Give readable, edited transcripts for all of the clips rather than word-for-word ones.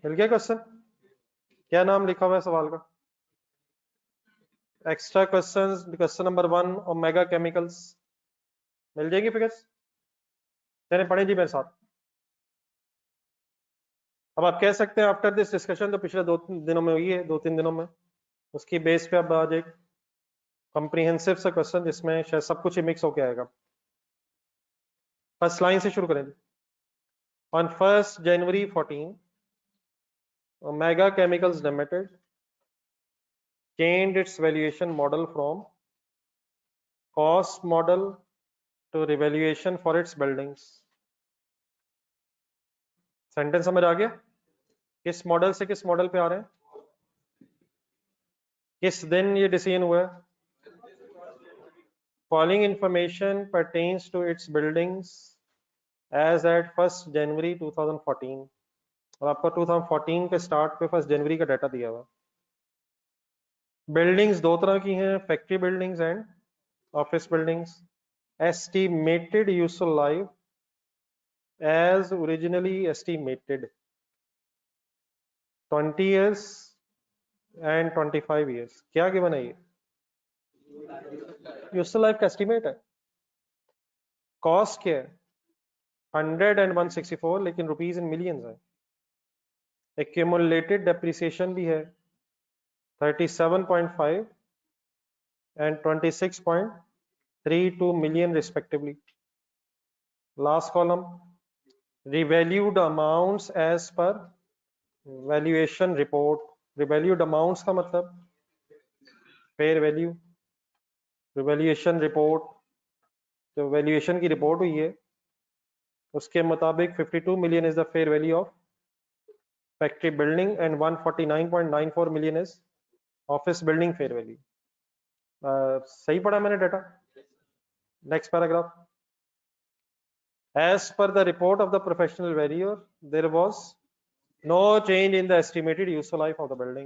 मिल गया क्वेश्चन? क्या नाम लिखा हुआ है सवाल का? Extra questions, question number 1, Omega chemicals. मिल जाएगी फिगर्स? चलिए पढ़े जी मेरे साथ। अब आप कह सकते हैं आफ्टर दिस डिस्कशन, तो पिछले 2-3 दिनों में हुई है, 2-3 दिनों में, उसकी बेस पे अब आज एक कॉम्प्रिहेंसिव सा क्वेश्चन जिसमें शायद सब कुछ ही मिक्स होके आएगा। फर्स्ट लाइन से शुरू करेंगे। On 1st January 14, Omega Chemicals Limited changed its valuation model from cost model to revaluation for its buildings. Sentence समझ आ गया? किस मॉडल से किस मॉडल पे आ रहे हैं? किस दिन ये डिसीजन हुआ है? Following information pertains to its buildings as at 1st January 2014. और आपका 2014 के स्टार्ट पे 1st जनवरी का डाटा दिया हुआ। बिल्डिंग्स दो तरह की हैं, factory buildings and office buildings. Estimated useful life as originally estimated 20 years and 25 years। क्या गिवन है ये? यूजफुल लाइफ का एस्टिमेट है। कॉस्ट क्या है? 100 and 164, लेकिन रुपीज इन मिलियंस है। एक्यूमुलेटेड डेप्रिसिएशन भी है 37.5 and 26.32 million respectively। Last column revalued amounts as per valuation report. Revalued amounts का मतलब फेयर वैल्यू। रिवैल्यूएशन रिपोर्ट, जो वैल्यूएशन की रिपोर्ट हुई है उसके मुताबिक 52 million is the fair value of factory building and 149.94 million is office building fair value. सही पढ़ा मैंने data? Next paragraph. As per the report of the professional valuer, there was no change in the estimated useful life of the building.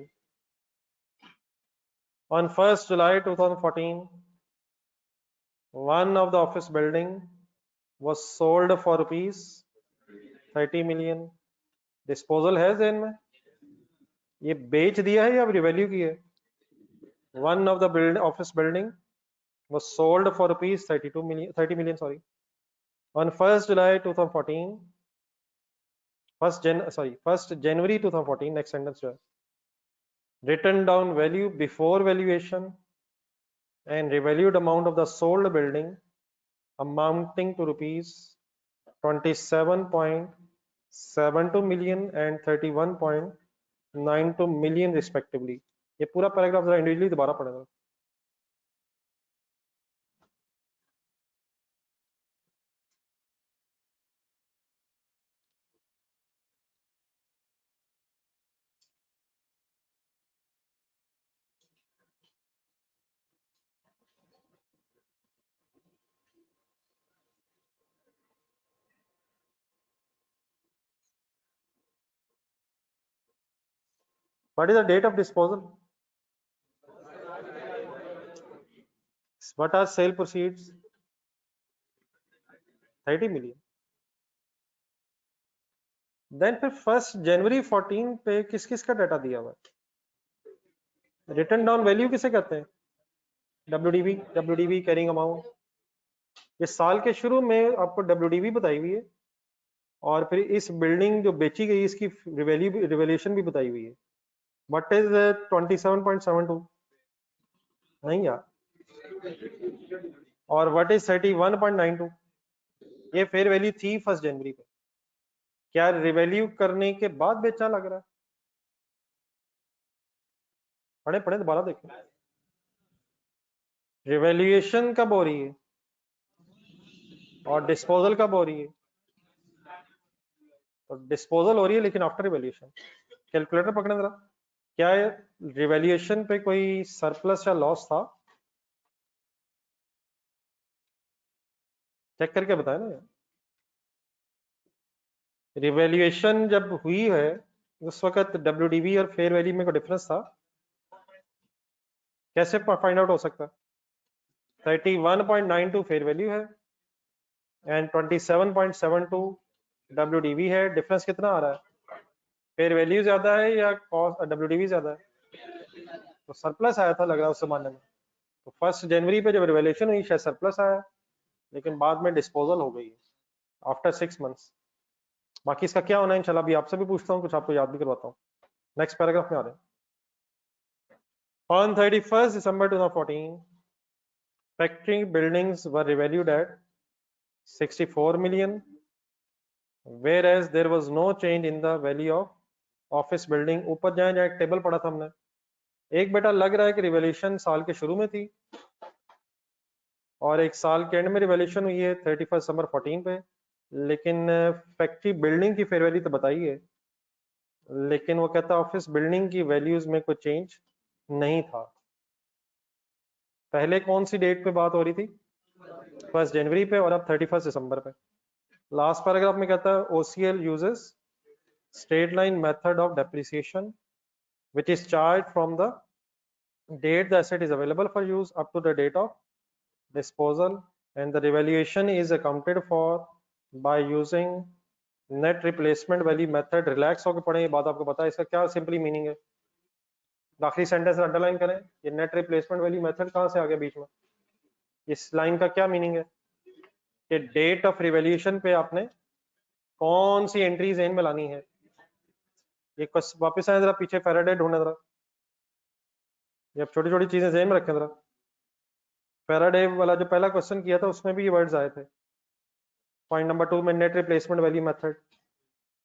On 1st July 2014, one of the office building was sold for rupees 30 million। Disposal है ज़हन में? ये बेच दिया है या revalue की है? One of the office building was sold for rupees 30 million, sorry, on 1st July 2014, 1st January 2014, next sentence जो है, written down value before valuation and revalued amount of the sold building amounting to rupees 27.72 million and 31.92 million respectively। ये पूरा paragraph जरा individually दोबारा पढ़ेगा। What is the date of disposal? What are sale proceeds? 30 million। Then फिर 1st जनवरी 14 पे किस किस का डाटा दिया हुआ है? रिटर्न डाउन वैल्यू किसे कहते हैं? WDV carrying amount. इस साल के शुरू में आपको डब्ल्यूडीवी बताई हुई है और फिर इस बिल्डिंग जो बेची गई इसकी रिवैल्यूएशन भी बताई हुई है। What is 27.72? नहीं यार। और व्हाट इज 31.92? ये फेयर वैल्यू थी 1st जनवरी पे। क्या रिवैल्यू करने के बाद बेचा लग रहा है? पढ़े पढ़े दोबारा देखें। रिवैल्यूएशन कब हो रही है और डिस्पोजल कब हो रही है? तो डिस्पोजल हो रही है लेकिन आफ्टर रिवैल्यूएशन। कैलकुलेटर पकड़े जरा। क्या रिवैल्यूएशन पे कोई सरप्लस या लॉस था? चेक करके बताए ना यार। रिवैल्यूएशन जब हुई है उस वक्त डब्ल्यूडीवी और फेयर वैल्यू में कोई डिफरेंस था? कैसे फाइंड आउट हो सकता है? 31.92 फेयर वैल्यू है एंड 27.72 डब्ल्यूडीवी है। डिफरेंस कितना आ रहा है? फेयर वैल्यू ज्यादा है या कॉस्ट WDV ज्यादा है? तो सरप्लस आया था लग रहा है उस जमाने में। तो 1 जनवरी पे जब रिवैल्यूएशन हुई शायद सरप्लस आया, लेकिन बाद में डिस्पोजल हो गई आफ्टर 6 मंथ्स। बाकी इसका क्या होना है इंशाल्लाह अभी आपसे भी पूछता हूँ, कुछ आपको याद भी करवाता हूँ। नेक्स्ट पैराग्राफ में आ रहे हैं। On 31st December 2014, factory buildings were revalued at 64 million, whereas there was no change in the value of office building। ऊपर जाए जाए टेबल पढ़ा था हमने। एक बेटा लग रहा है कि रिवैल्यूएशन साल के शुरू में थी और एक साल के एंड में रिवैल्यूएशन हुई है 31 दिसंबर 14 पे, लेकिन फैक्ट्री बिल्डिंग की फेयर वैल्यू तो बताई है, लेकिन वो कहता है ऑफिस बिल्डिंग की वैल्यूज में कोई चेंज नहीं था। पहले कौन सी डेट पे बात हो रही थी? 1 जनवरी पे, और अब 31 दिसंबर पे। लास्ट पैराग्राफ में कहता है OCL uses straight line method of depreciation which is charged from the date the asset is available for use up to the date of disposal, and the revaluation is accounted for by using net replacement value method। Relax होकर पढ़ें, ये बात आपको पता है इसका क्या simply meaning है। आखिरी सेंटेंस अंडरलाइन करें, ये नेट रिप्लेसमेंट वैल्यू मेथड कहां से आ गया बीच में? इस लाइन का क्या मीनिंग है कि डेट ऑफ रिवैल्यूएशन पे आपने कौन सी एंट्री ज़हन में लानी है। एक वापस आए जरा पीछे, फैराडे ढूंढे जरा, ये आप छोटी छोटी चीजें ज़हन में रखें जरा। फैराडे वाला जो पहला क्वेश्चन किया था उसमें भी ये वर्ड्स आए थे। पॉइंट नंबर 2 में नेट रिप्लेसमेंट वैल्यू मेथड,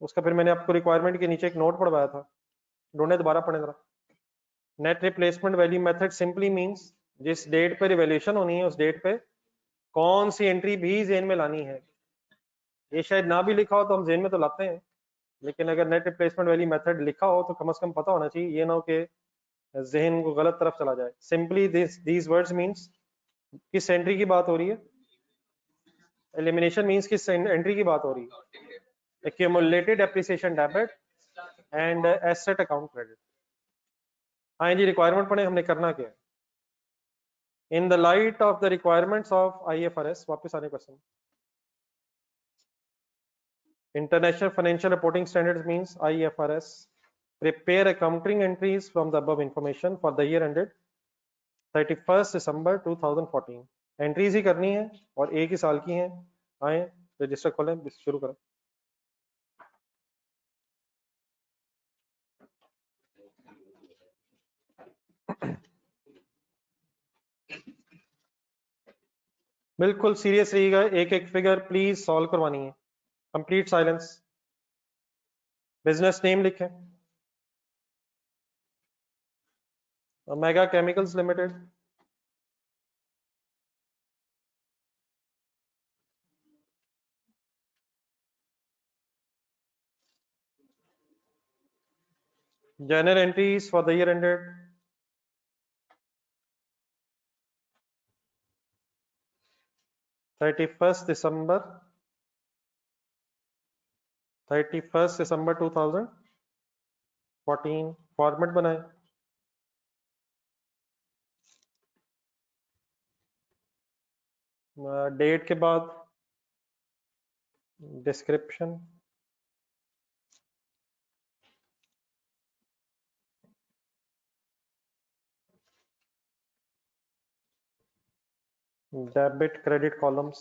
उसका फिर मैंने आपको रिक्वायरमेंट के नीचे एक नोट पढ़वाया था, ढूंढे दोबारा पढ़े जरा। Net replacement value method simply means जिस डेट पे रिवैल्यूएशन होनी है उस डेट पे कौन सी एंट्री भी ज़हन में लानी है। ये शायद ना भी लिखा हो तो हम ज़हन में तो लाते हैं, लेकिन अगर नेट रिप्लेसमेंट वैल्यू मेथड लिखा हो तो कम से कम पता होना चाहिए, ये ना हो कि जहन को गलत तरफ चला जाए। सिंपली दीज वर्ड्स मींस किस एंट्री की बात हो रही है, एलिमिनेशन मींस किस एंट्री की बात हो रही है, accumulated appreciation debit and asset account credit. हाँ जी, रिक्वायरमेंट पढ़े हमने करना क्या है। In the light of the requirements of IFRS, वापस आने question, International Financial Reporting Standards means IFRS, prepare accounting entries from the above information for the year ended 31st December 2014। Entries ही करनी है और एक ही साल की हैं। आए रजिस्टर खोलें, शुरू करें। बिल्कुल सीरियस रहिएगा, एक एक फिगर प्लीज सॉल्व करवानी है। Complete silence. बिजनेस नेम लिखें, mega chemicals limited. Journal entries for the year ended 31st December 2014। Format बनाए, डेट के बाद डिस्क्रिप्शन, डेबिट क्रेडिट कॉलम्स,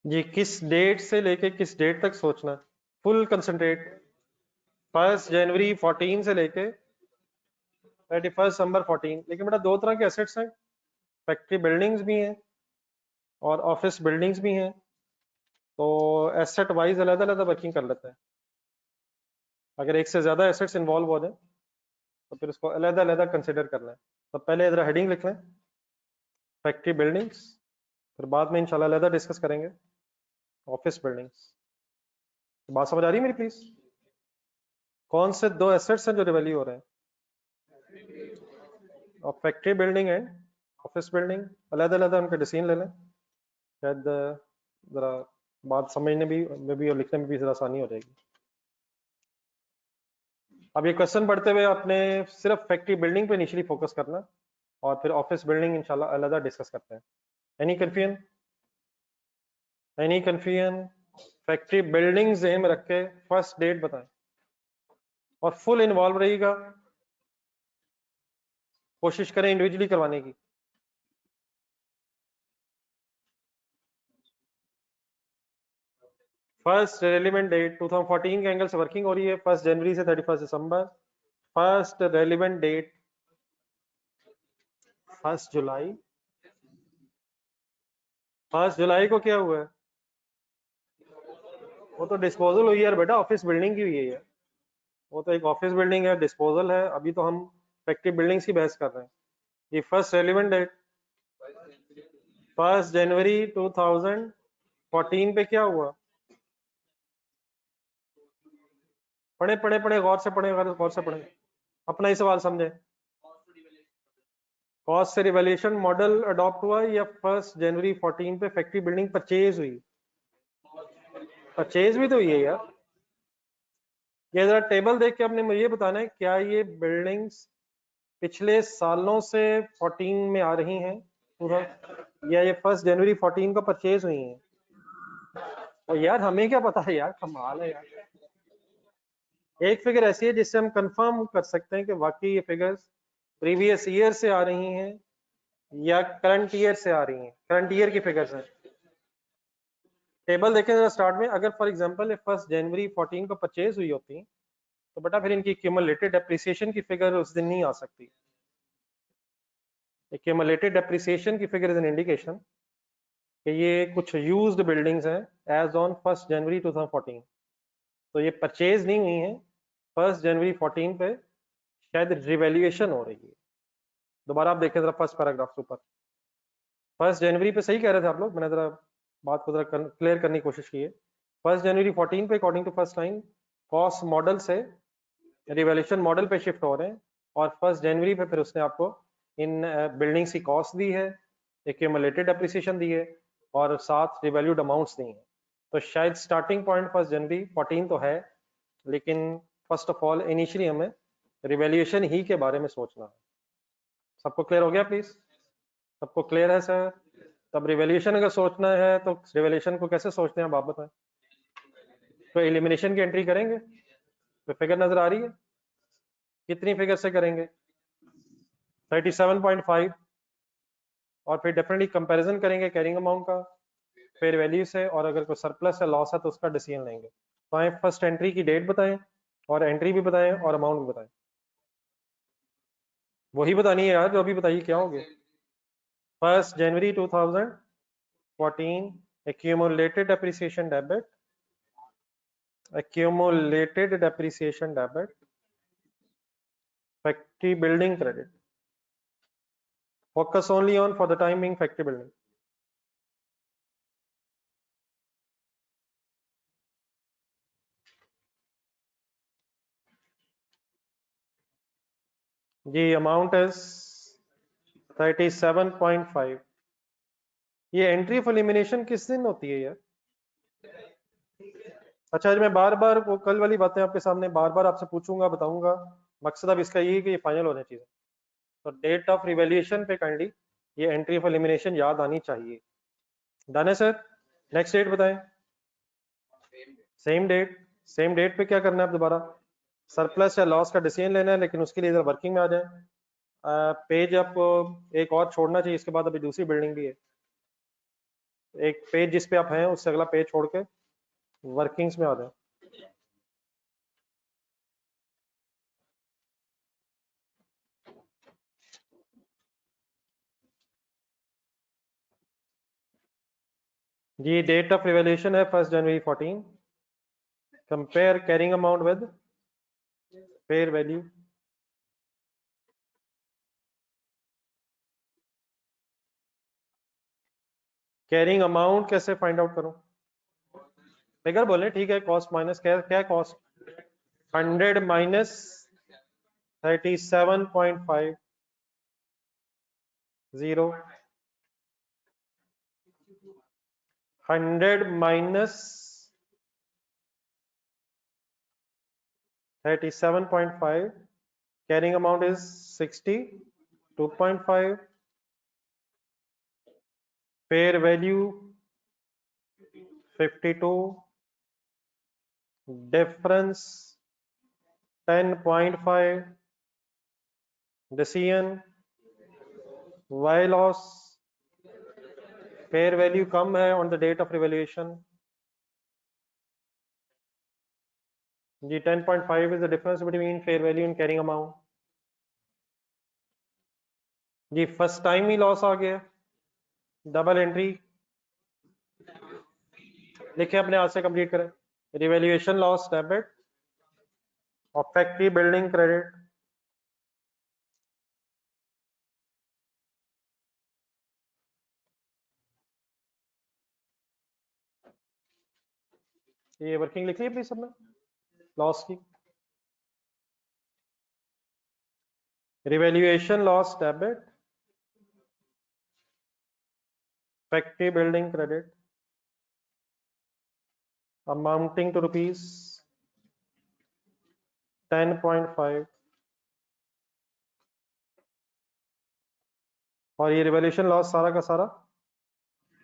जी किस डेट से लेके किस डेट तक सोचना है, फुल कंसंट्रेट। 1 जनवरी 14 से लेके 31 दिसंबर 14। लेकिन बेटा दो तरह के एसेट्स हैं, फैक्ट्री बिल्डिंग्स भी हैं और ऑफिस बिल्डिंग्स भी हैं, तो एसेट वाइज अलग अलग वर्किंग कर लेते हैं। अगर एक से ज्यादा एसेट्स इन्वॉल्व हो जाए तो फिर उसको अलग अलग कंसिडर करना है। तो पहले इधर हेडिंग लिख लें, फैक्ट्री बिल्डिंग्स, फिर बाद में इंशाल्लाह अलग डिस्कस करेंगे ऑफिस बिल्डिंग्स। बात समझ आ रही है मेरी प्लीज? कौन से दो एसेट्स हैं जो रिवैल्यू हो रहे हैं? और फैक्ट्री बिल्डिंग है, ऑफिस बिल्डिंग, अलग अलग उनके डिसीजन ले लें, शायद जरा बात समझने में भी और लिखने में भी जरा आसानी हो जाएगी। अब ये क्वेश्चन पढ़ते हुए आपने सिर्फ फैक्ट्री बिल्डिंग पे इनिशियली फोकस करना और फिर ऑफिस बिल्डिंग इंशाल्लाह अलग डिस्कस करते हैं। Any confusion? Any confusion? Factory building ज़हन में रख के फर्स्ट डेट बताएं और फुल इन्वॉल्व रहिएगा, कोशिश करें इंडिविजुअली करवाने की। फर्स्ट रेलिवेंट डेट 2014 के एंगल से वर्किंग हो रही है, 1 जनवरी से 31 दिसंबर। फर्स्ट रेलिवेंट डेट 1 जुलाई। 1 जुलाई को क्या हुआ है? वो तो डिस्पोजल हुई है यार बेटा, ऑफिस बिल्डिंग की हुई है यार, वो तो एक ऑफिस बिल्डिंग है, डिस्पोजल है। अभी तो हम फैक्ट्री बिल्डिंग्स की बहस कर रहे हैं। ये फर्स्ट रेलिवेंट डेट 1 जनवरी 2014 पे क्या हुआ? पढ़े पढ़े पढ़े, गौर से पढ़े, गौर से पढ़े, अपना ही सवाल समझे। कॉस्ट से रिवैल्यूएशन मॉडल अडॉप्ट हुआ या 1 जनवरी 14 पे फैक्ट्री बिल्डिंग परचेज हुई? परचेज भी तो हुई है यार। ये जरा टेबल देख के आपने मुझे ये बताना है, क्या ये बिल्डिंग्स पिछले सालों से 14 में आ रही हैं पूरा, या ये 1 जनवरी 14 को परचेज हुई हैं? और यार हमें क्या पता है यार, कमाल है यार। एक फिगर ऐसी है जिससे हम कंफर्म कर सकते हैं कि वाकई ये फिगर्स प्रीवियस ईयर से आ रही हैं या करंट ईयर से आ रही हैं, करंट ईयर की फिगर्स हैं। टेबल देखें जरा स्टार्ट में, अगर फॉर एग्जांपल 1 जनवरी 14 को परचेज हुई होती तो बेटा फिर इनकी क्यूमुलेटेड डेप्रिसिएशन की फिगर उस दिन नहीं आ सकती। क्यूमुलेटेड डेप्रिसिएशन की फिगर इज एन इंडिकेशन कि ये कुछ यूज्ड बिल्डिंग्स हैं एज ऑन 1 जनवरी 2014, तो ये परचेज नहीं हुई हैं। 1 जनवरी 14 पे शायद रिवैल्यूएशन हो रही है। दोबारा आप देखें जरा फर्स्ट पैराग्राफ के ऊपर, 1 जनवरी पे सही कह रहे थे आप लोग, मैंने जरा बात को जरा क्लियर करने की कोशिश की है। 1 जनवरी 14 पे according to first line cost model से रिवैल्यूएशन मॉडल पे शिफ्ट हो रहे हैं, और 1 जनवरी पे फिर उसने आपको इन बिल्डिंग्स की कॉस्ट दी है, एक्यूमुलेटेड एप्रिसिएशन दी है और साथ रिवैल्यूड अमाउंट्स दी हैं। तो शायद स्टार्टिंग पॉइंट 1 जनवरी 14 तो है, लेकिन फर्स्ट ऑफ ऑल इनिशियली हमें रिवैल्यूएशन ही के बारे में सोचना है। सबको क्लियर हो गया प्लीज? सबको क्लियर है सर? तब रिवैल्यूएशन अगर सोचना है तो रिवैल्यूएशन को कैसे सोचते हैं आप बताएं। तो एलिमिनेशन की एंट्री करेंगे, तो फिगर नजर आ रही है, कितनी फिगर से करेंगे? 37.5, और फिर डेफिनेटली कंपैरिजन करेंगे कैरिंग अमाउंट का फेयर वैल्यू से, और अगर कोई सरप्लस है लॉस है तो उसका डिसीजन लेंगे। तो आए फर्स्ट एंट्री की डेट बताएं और एंट्री भी बताएं और अमाउंट भी बताएं। वही बतानी है यार जो अभी बताइए, क्या हो गया? 1 जनवरी 2014 accumulated depreciation debit, accumulated depreciation debit, factory building credit. Focus only on for the time being factory building. जी अमाउंट इज 37.5। ये एंट्री ऑफ एलिमिनेशन किस दिन होती है यार? अच्छा मैं बार बार वो कल वाली बातें आपके सामने बार बार आपसे पूछूंगा, बताऊंगा। मकसद अब इसका यही है कि ये फाइनल होने चाहिए। तो डेट ऑफ रिवैल्यूएशन पे काइंडली ये एंट्री ऑफ एलिमिनेशन याद आनी चाहिए। डन है सर? नेक्स्ट डेट बताएं। सेम डेट, सेम डेट पे क्या करना है आप दोबारा? सरप्लस या लॉस का डिसीजन लेना है, लेकिन उसके लिए इधर वर्किंग में आ जाए। पेज आपको एक और छोड़ना चाहिए, इसके बाद अभी दूसरी बिल्डिंग भी है। एक पेज जिस पे आप हैं उससे अगला पेज छोड़ के वर्किंग्स में आ जाए। जी डेट ऑफ रिवैल्यूएशन है 1 जनवरी 14। Compare carrying amount with fair value. Carrying amount कैसे फाइंड आउट करूं? फिगर बोले ठीक है, कॉस्ट माइनस क्या क्या cost? 100 minus 37.5 0 100 minus 37.5 carrying amount is 62.5 fair value 52 difference 10.5 decision y loss fair value कम है on the date of revaluation जी 10.5 is the difference between fair value and carrying amount जी first time ही loss आ गया double entry लिखे अपने हाथ से कंप्लीट करें रिवैल्यूएशन लॉस डेबिट और फैक्ट्री बिल्डिंग क्रेडिट ये वर्किंग लिख ली प्लीज सबने लॉस की revaluation loss debit factory building credit amounting to rupees 10.5 और ये रिवैल्यूएशन लॉस सारा का सारा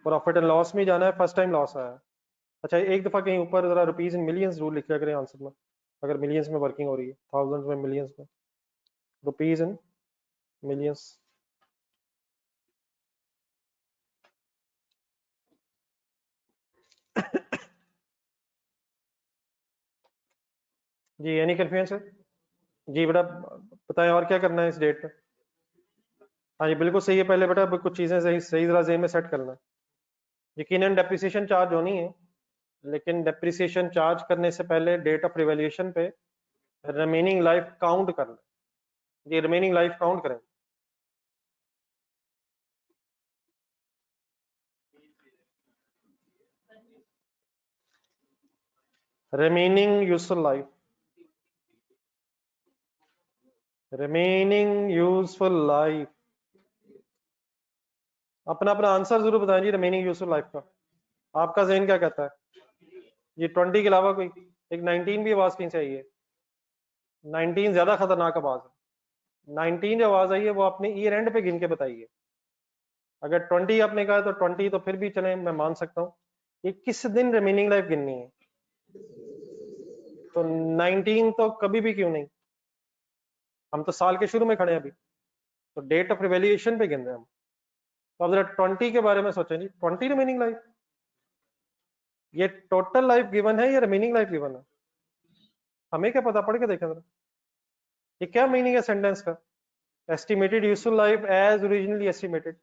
प्रॉफिट एंड लॉस में जाना है फर्स्ट टाइम लॉस आया अच्छा एक दफा कहीं ऊपर जरा रुपीज इन मिलियंस रूल लिखा करें आंसर में अगर मिलियंस में वर्किंग हो रही है थाउजेंड्स में मिलियंस में रुपीज इन मिलियंस जी एनी कन्फ्यूजन सर जी बेटा बताएं और क्या करना है इस डेट पे हाँ जी बिल्कुल सही है पहले बेटा कुछ चीजें सही सही जरा जेन में सेट करना यकीनन डेप्रिसिएशन चार्ज होनी है लेकिन डेप्रिसिएशन चार्ज करने से पहले डेट ऑफ रिवैल्यूएशन पे रिमेनिंग लाइफ काउंट करना जी रिमेनिंग लाइफ काउंट करें remaining useful life remaining useful life अपना अपना आंसर जरूर बताएं जी रिमेनिंग यूजफुल लाइफ का आपका ज़हन क्या कहता है ये 20 के अलावा कोई एक 19 भी आवाज कहीं से आई है 19 ज्यादा खतरनाक आवाज है 19 जो आवाज आई है वो अपने ईयर एंड पे गिन के बताइए अगर 20 आपने कहा तो 20 तो फिर भी चले मैं मान सकता हूँ ये किस दिन रिमेनिंग लाइफ गिननी है तो 19 तो कभी भी क्यों नहीं हम तो साल के शुरू में खड़े हैं अभी तो डेट ऑफ रिवैल्यूएशन पे गिन रहे हैं हम तो अब जरा 20 के बारे में सोचें जी 20 रिमेनिंग लाइफ ये टोटल लाइफ गिवन है या रिमेनिंग लाइफ गिवन है हमें क्या पता पढ़ के देखें जरा ये क्या मीनिंग है सेंटेंस का estimated useful life as originally estimated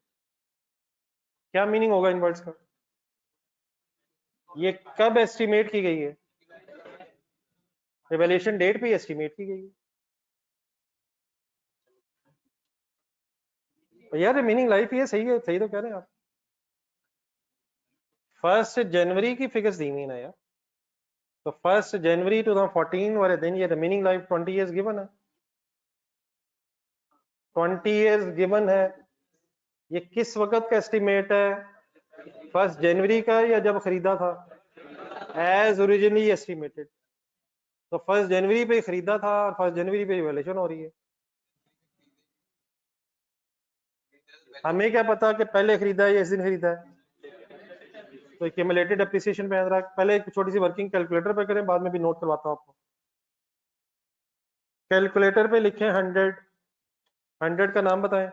क्या मीनिंग होगा इन वर्ड्स का ये कब एस्टिमेट की गई है रिवैल्यूएशन डेट पे एस्टिमेट की गई है तो यार रिमेनिंग लाइफ ये सही है सही तो कह रहे हैं आप 1 जनवरी की फिगर्स दी हुई ना यार तो 1 जनवरी 2014 वाले दिन ये रिमेनिंग लाइफ 20 इयर्स गिवन है 20 इयर्स गिवन है ये किस वक्त का एस्टिमेट है 1 जनवरी का या जब खरीदा था एज ओरिजिनली एस्टिमेटेड तो 1 जनवरी पे खरीदा था और 1 जनवरी पे रिवैल्यूएशन हो रही है हमें क्या पता कि पहले खरीदा है या इस दिन खरीदा है तो एक्यूमुलेटेड डेप्रिसिएशन पे जरा पहले एक छोटी सी वर्किंग कैलकुलेटर पे करें बाद में भी नोट करवाता हूं आपको कैलकुलेटर पे लिखें 100 का नाम बताएं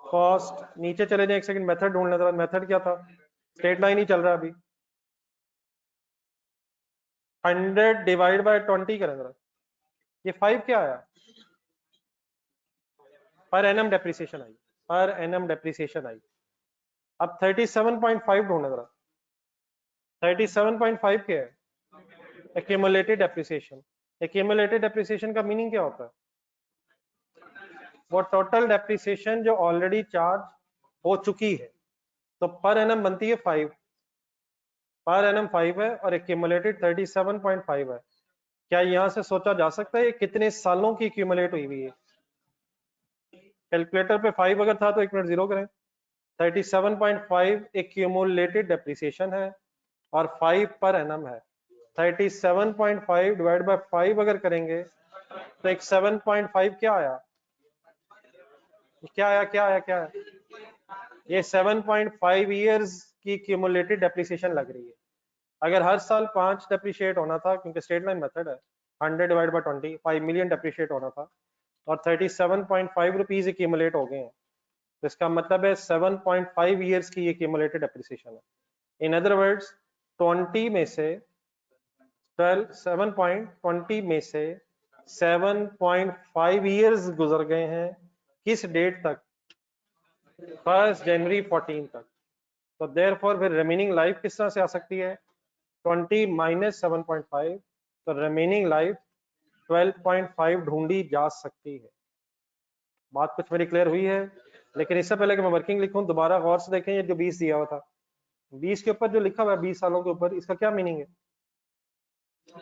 कॉस्ट नीचे चले जाए एक सेकंड मेथड ढूंढ लें मेथड क्या था स्ट्रेट लाइन ही चल रहा है अभी 100 डिवाइड बाय 20 करें जरा ये 5 क्या आया पर एनम डेप्रिसिएशन आई पर एनम डेप्रिसिएशन आई अब 37.5 ढूंढना जरा 37.5 क्या है एक्यूमुलेटेड डेप्रिसिएशन एक्यूमुलेटेड डेप्रिसिएशन का मीनिंग क्या होता है वो टोटल डेप्रिसिएशन जो ऑलरेडी चार्ज हो चुकी है तो पर एनम बनती है 5 पर एनम 5 है और एक्यूमुलेटेड 37.5 है क्या यहां से सोचा जा सकता है ये कितने सालों की एक्यूमुलेट हुई हुई है? कैलकुलेटर पे 5 अगर था तो 1 मिनट जीरो करें। 37.5 एक्यूमुलेटेड डेप्रिसिएशन है और 5 पर एनम है। 37.5 डिवाइड बाय 5 अगर करेंगे तो एक 7.5 क्या आया, क्या आया, क्या आया, क्या आया? ये 7.5 ईयर्स की क्यूमुलेटेड डेप्रिसिएशन लग रही है। अगर हर साल 5 डेप्रिशिएट होना था, क्योंकि स्ट्रेट लाइन मेथड है, 100 डिवाइड बाय 20 5 मिलियन डेप्रिशिएट होना था और 37.5 रुपीज एक्यूमुलेट हो गए हैं, तो इसका मतलब है 7.5 ईयर्स की ये क्यूमुलेटेड डेप्रिसिएशन है। इन अदर वर्ड्स 20 में से 7.20 में से 7.5 ईयर्स गुजर गए हैं, किस डेट तक? 1 जनवरी 14 तक। तो देयरफॉर फिर रिमेनिंग लाइफ किस तरह से आ सकती है? 20 माइनस 7.5, तो रिमेनिंग लाइफ 12.5 ढूंढी जा सकती है। बात कुछ मेरी क्लियर हुई है? लेकिन इससे पहले कि मैं वर्किंग लिखूं, दोबारा गौर से देखें, ये जो 20 दिया हुआ था, 20 के ऊपर जो लिखा हुआ है 20 सालों के ऊपर, इसका क्या मीनिंग है?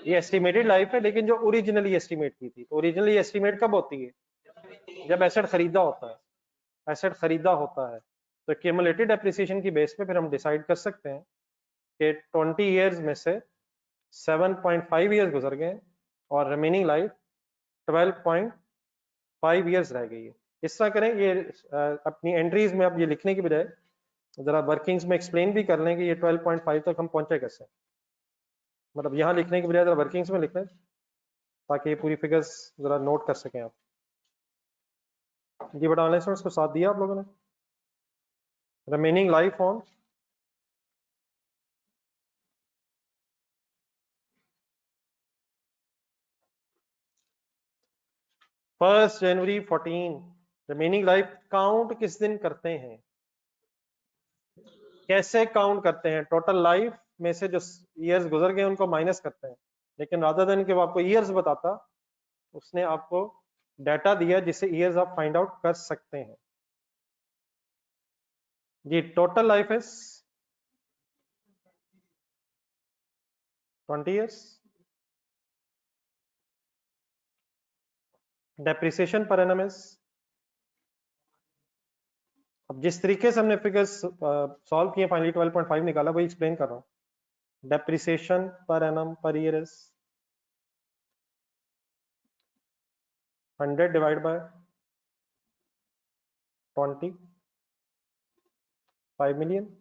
ये एस्टिमेटेड लाइफ है, लेकिन जो ओरिजिनली एस्टिमेट की थी, तो ओरिजिनली एस्टिमेट कब होती है? जब एसेट खरीदा होता है, एसेट खरीदा होता है। तो क्यूमुलेटेड डेप्रिसिएशन की बेस पे फिर हम डिसाइड कर सकते हैं कि 20 ईयर्स में से 7.5 ईयर्स गुजर गए और रिमेनिंग लाइफ 12.5 ईयर्स रह गई है। इस तरह करें, ये अपनी एंट्रीज में अब ये लिखने की बजाय जरा वर्किंग्स में एक्सप्लेन भी कर लें कि ये 12.5 तक हम पहुंचे कैसे, मतलब यहाँ लिखने की बजाय जरा वर्किंग्स में लिख लें ताकि ये पूरी फिगर्स जरा नोट कर सकें आप। जी बड़ा ऑनलाइन स्टूडेंट्स को साथ दिया आप लोगों ने? Remaining life on first January 14, remaining life count किस दिन करते हैं? कैसे काउंट करते हैं? टोटल लाइफ में से जो ईयर्स गुजर गए उनको माइनस करते हैं, लेकिन रादर देन कि वो आपको ईयर्स बताता, उसने आपको डाटा दिया जिससे ईयर्स आप फाइंड आउट कर सकते हैं। जी total life is 20 years. Depreciation per annum is, अब जिस तरीके से हमने फिगर्स सॉल्व किए फाइनली 12.5 निकाला, वही एक्सप्लेन कर रहा हूँ। Depreciation per annum per year is 100 divide by 20 5 million.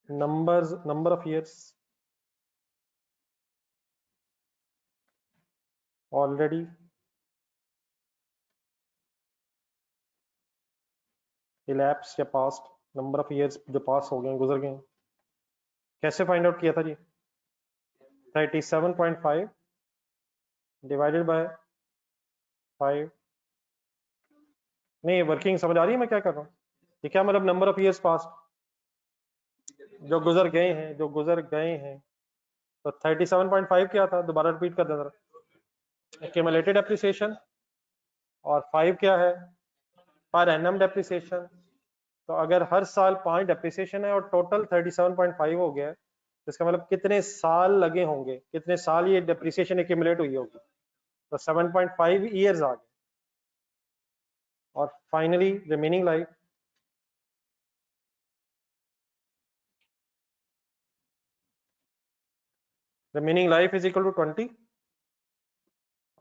Number of years already elapse या पास्ट, नंबर ऑफ ईयर्स जो पास हो गए, गुजर गए। कैसे फाइंड आउट किया था जी? 37.5 डिवाइडेड बाय 5। नहीं, वर्किंग समझ आ रही है मैं क्या कर रहा हूँ? ये क्या मतलब नंबर ऑफ ईयर्स पास्ट जो गुजर गए हैं, जो गुजर गए हैं। तो 37.5 क्या था, दोबारा रिपीट कर देना। एक्यूमुलेटेड डेप्रिसिएशन, और 5 क्या है? Per annum depreciation. तो अगर हर साल 5 डेप्रिसिएशन है और टोटल 37.5 हो गया है, तो इसका मतलब कितने साल लगे होंगे, कितने साल ये डेप्रिसिएशन एक्यूमुलेट हुई होगी? तो 7.5 ईयर्स आ गए। और finally remaining life is equal to 20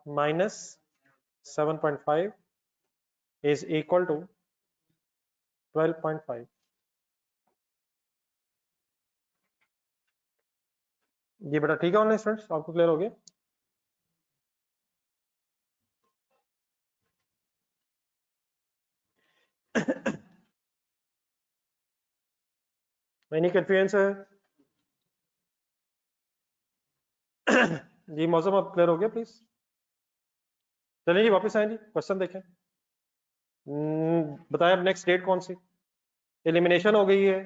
minus 7.5 is equal to 12.5। ये बेटा ठीक है ऑनलाइन स्टूडेंट्स, आपको क्लियर हो गया? एनी कंफ्यूजन है? जी मौसम अब क्लियर हो गया प्लीज? चलिए जी वापस आए जी, क्वेश्चन देखें। बताएं अब नेक्स्ट डेट कौन सी? एलिमिनेशन हो गई है,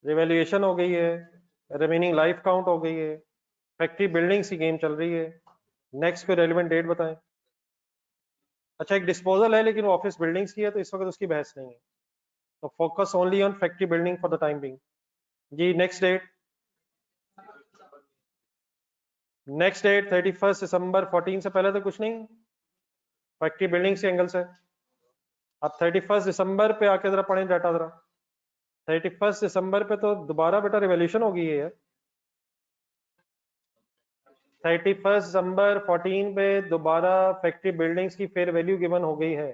रिवैल्यूएशन हो गई है, रिमेनिंग लाइफ काउंट हो गई है, फैक्ट्री बिल्डिंग्स की गेम चल रही है। नेक्स्ट कोई रेलिवेंट डेट बताएं। अच्छा एक डिस्पोजल है लेकिन वो ऑफिस बिल्डिंग्स की है, तो इस वक्त उसकी बहस नहीं है, तो focus only on factory building for the time being. जी नेक्स्ट डेट 31 दिसंबर 14 से पहले तो कुछ नहीं, फैक्ट्री बिल्डिंग्स के एंगल से। अब 31 दिसंबर पे आके जरा पढ़ें डाटा जरा। 31 दिसंबर पे तो दोबारा बेटा रिवॉल्यूशन होगी है। 31 दिसंबर 14 पे दोबारा फैक्ट्री बिल्डिंग्स की फेयर वैल्यू गिवन हो गई है,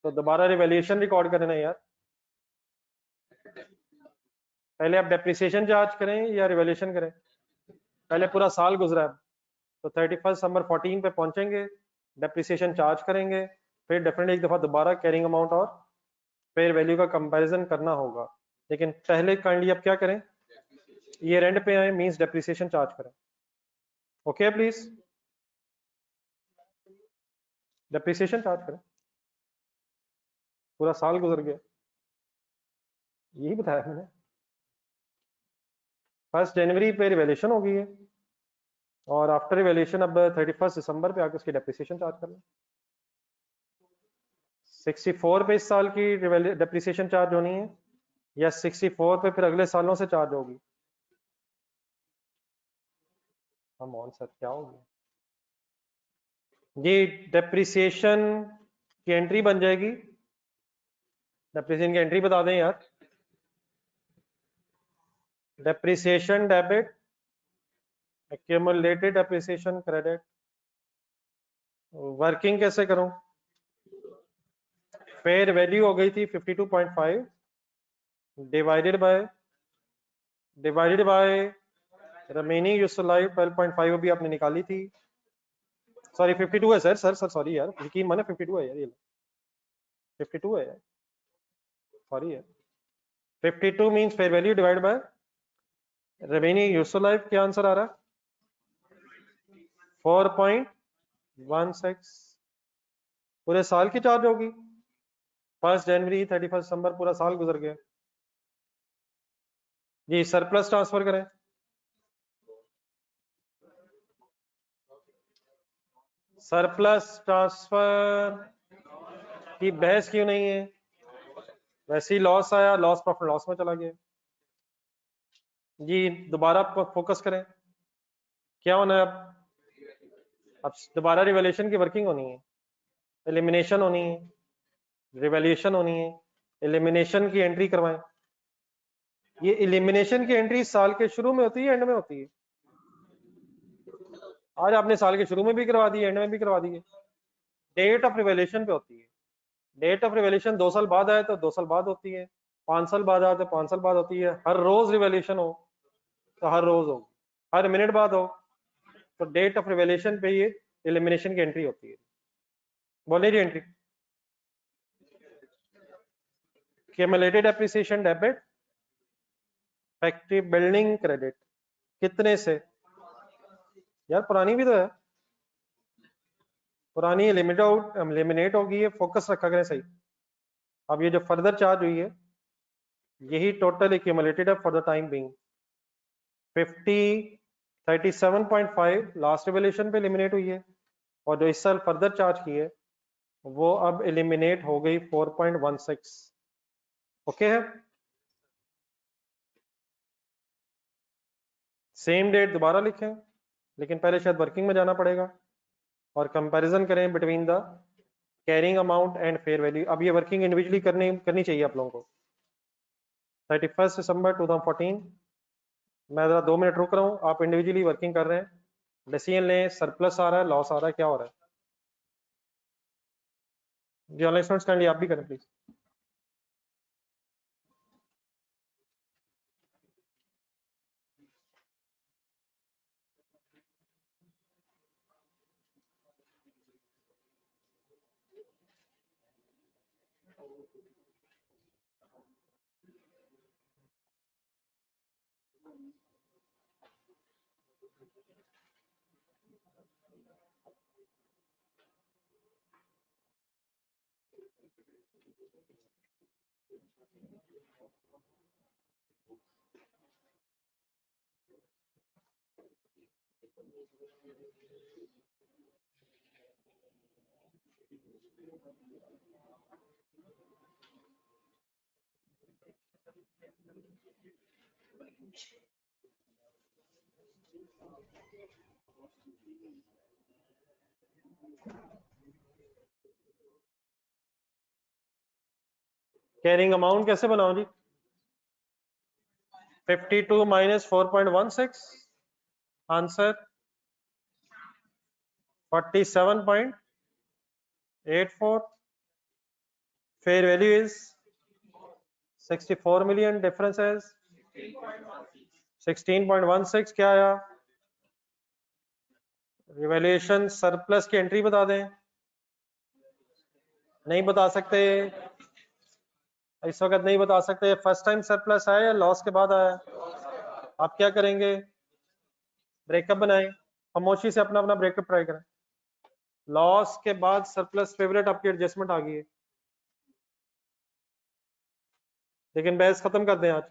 तो दोबारा रिवॉल्यूशन रिकॉर्ड करना यार। पहले आप डेप्रिसिएशन चार्ज करें या रिवॉल्यूशन करें? पहले पूरा साल गुजरा है, तो 31 दिसंबर 14 पे पहुंचेंगे, डेप्रिसिएशन चार्ज करेंगे, फिर डेफिनेटली एक दफा दोबारा कैरिंग अमाउंट और फेयर वैल्यू का कंपैरिजन करना होगा। लेकिन पहले काइंडली आप क्या करें, ये एंड पे आए मींस डेप्रिसिएशन चार्ज करें। ओके प्लीज, डेप्रिसिएशन चार्ज करें, पूरा साल गुजर गया, यही बताया मैंने। 1 जनवरी पे रिवैल्यूएशन हो गई है, और आफ्टर रिवैल्यूएशन अब 31 दिसंबर पे आकर उसकी डेप्रिसिएशन चार्ज करना। 64 पे इस साल की डेप्रिसिएशन चार्ज होनी है, या 64 पे फिर अगले सालों से चार्ज होगी? हम ऑन सर क्या होगी जी? डेप्रिसिएशन की एंट्री बन जाएगी, डेप्रिसिएशन की एंट्री बता दें यार। Depreciation debit, accumulated depreciation credit. Working कैसे करूं? फेयर वैल्यू हो गई थी 52.5 divided by remaining useful life 12.5 भी आपने निकाली थी। सॉरी 52 है सर, सॉरी यार, यकीन माने 52 है यार, ये 52 है यार, सॉरी है। 52 means fair value divide by remaining useful life, क्या आंसर आ रहा है? 4.16। पूरे साल की चार्ज होगी, 1 जनवरी 31 दिसंबर पूरा साल गुजर गया जी। सरप्लस ट्रांसफर करें, सरप्लस ट्रांसफर की बहस क्यों नहीं है? वैसे ही लॉस आया, लॉस प्रॉफिट लॉस में चला गया जी। दोबारा फोकस करें, क्या होना है अब दोबारा रिवैल्यूएशन की वर्किंग होनी है, एलिमिनेशन होनी है, रिवैल्यूएशन होनी है, एलिमिनेशन की एंट्री करवाएं। ये एलिमिनेशन की एंट्री साल के शुरू में होती है एंड में होती है? आज आपने साल के शुरू में भी करवा दी, एंड में भी करवा दी है। डेट ऑफ रिवैल्यूएशन पे होती है। डेट ऑफ रिवैल्यूएशन 2 साल बाद आए तो 2 साल बाद होती है, 5 साल बाद आए तो 5 साल बाद होती है, हर रोज रिवैल्यूएशन हो तो हर रोज हो, हर मिनट बाद हो तो डेट ऑफ रिवैल्यूएशन पे ये एलिमिनेशन की एंट्री होती है। बोलिए जी entry. Accumulated depreciation debit, factory building credit, कितने से? यार पुरानी भी तो है, पुरानी एलिमिनेट होगी है, फोकस रखा करें सही। अब ये जो फर्दर चार्ज हुई है यही टोटल एक्यूमुलेटेड है for the time being. 37.5 last revaluation पे एलिमिनेट हुई है, और जो इस साल फर्दर चार्ज की है वो अब एलिमिनेट हो गई 4.16। ओके है, सेम डेट दोबारा लिखें, लेकिन पहले शायद वर्किंग में जाना पड़ेगा और कंपैरिजन करें between the carrying amount and fair value. अब ये वर्किंग इंडिविजुअली करनी चाहिए आप लोगों को। 31 दिसंबर 2014, मैं जरा 2 मिनट रुक रहा हूँ, आप इंडिविजुअली वर्किंग कर रहे हैं, डिसीजन लें, सरप्लस आ रहा है, लॉस आ रहा है, क्या हो रहा है जी? ऑनलाइन स्टूडेंट्स काइंडली आप भी करें प्लीज। कैरिंग अमाउंट कैसे बनाओ जी? 52 minus 4.16, answer 47.84, fair value is 64 million, difference is 16.16, क्या आया? रिवैल्यूएशन सरप्लस की एंट्री बता दें, नहीं बता सकते, इस वक्त नहीं बता सकते। फर्स्ट टाइम सरप्लस आया या लॉस के बाद आया? आप क्या करेंगे? ब्रेकअप बनाएं, खामोशी से अपना अपना ब्रेकअप ट्राई करें। लॉस के बाद सरप्लस फेवरेट आपकी एडजस्टमेंट आ गई है, लेकिन बहस खत्म कर दें आज।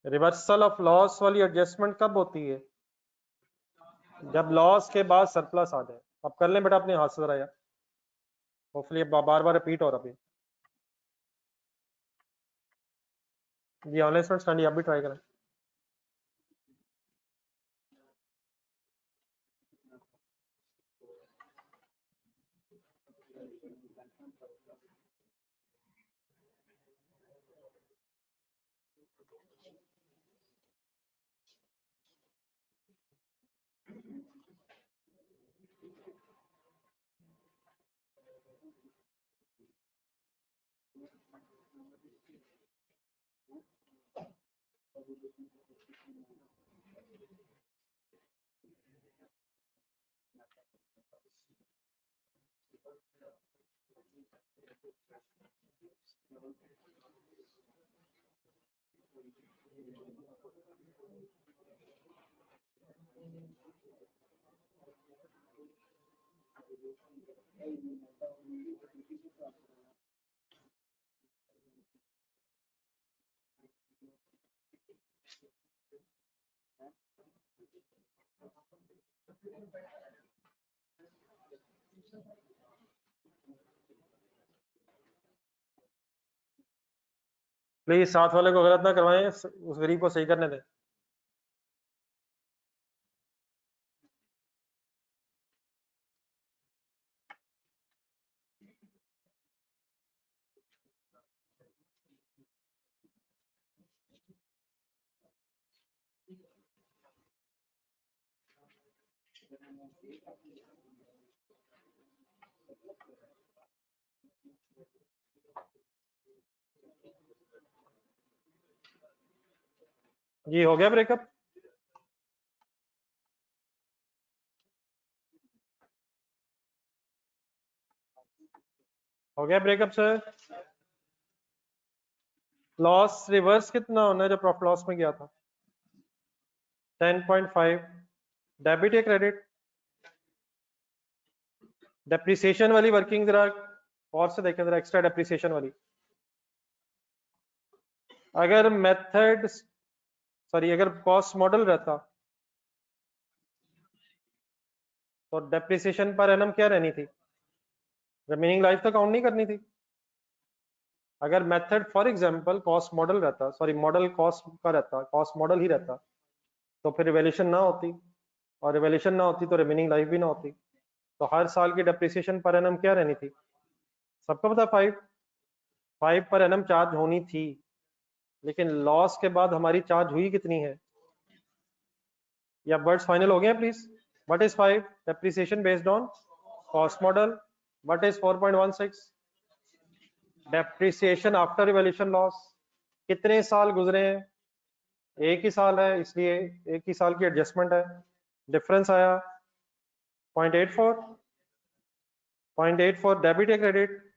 रिवर्सल ऑफ लॉस वाली एडजस्टमेंट कब होती है? जब लॉस के बाद सरप्लस आ जाए। अब कर लें बेटा अपने हाथ से जरा यार, होपफुली बार बार रिपीट हो रहा है। जी ऑनलाइन स्टूडेंट स्टडी आप भी ट्राई करें। प्लीज साथ वाले को गलत ना करवाएं, उस गरीब को सही करने दें। जी हो गया ब्रेकअप? हो गया ब्रेकअप सर? लॉस रिवर्स कितना होना है जो प्रॉफिट लॉस में गया था? 10.5। डेबिट या क्रेडिट? डेप्रिसिएशन वाली वर्किंग जरा और से देखें जरा, एक्स्ट्रा डेप्रिसिएशन वाली। अगर मेथड अगर कॉस्ट मॉडल रहता तो डेप्रिसिएशन पर एनम क्या रहनी थी? रिमेनिंग लाइफ तो काउंट नहीं करनी थी। अगर method for example cost model रहता, मॉडल कॉस्ट का रहता, कॉस्ट मॉडल ही रहता, तो फिर रिवैल्यूएशन ना होती, और रिवैल्यूएशन ना होती तो रिमेनिंग लाइफ भी ना होती। तो हर साल की डेप्रिसिएशन पर एनम क्या रहनी थी? सबको पता 5 पर एनम चार्ज होनी थी, लेकिन लॉस के बाद हमारी चार्ज हुई कितनी है? या वर्ड्स फाइनल हो गए please? What is 5? Depreciation based on cost model. What is 4.16? Depreciation after revaluation loss. कितने साल गुजरे हैं? एक ही साल है, इसलिए एक ही साल की एडजस्टमेंट है। डिफरेंस आया 0.84। 0.84 डेबिट या क्रेडिट?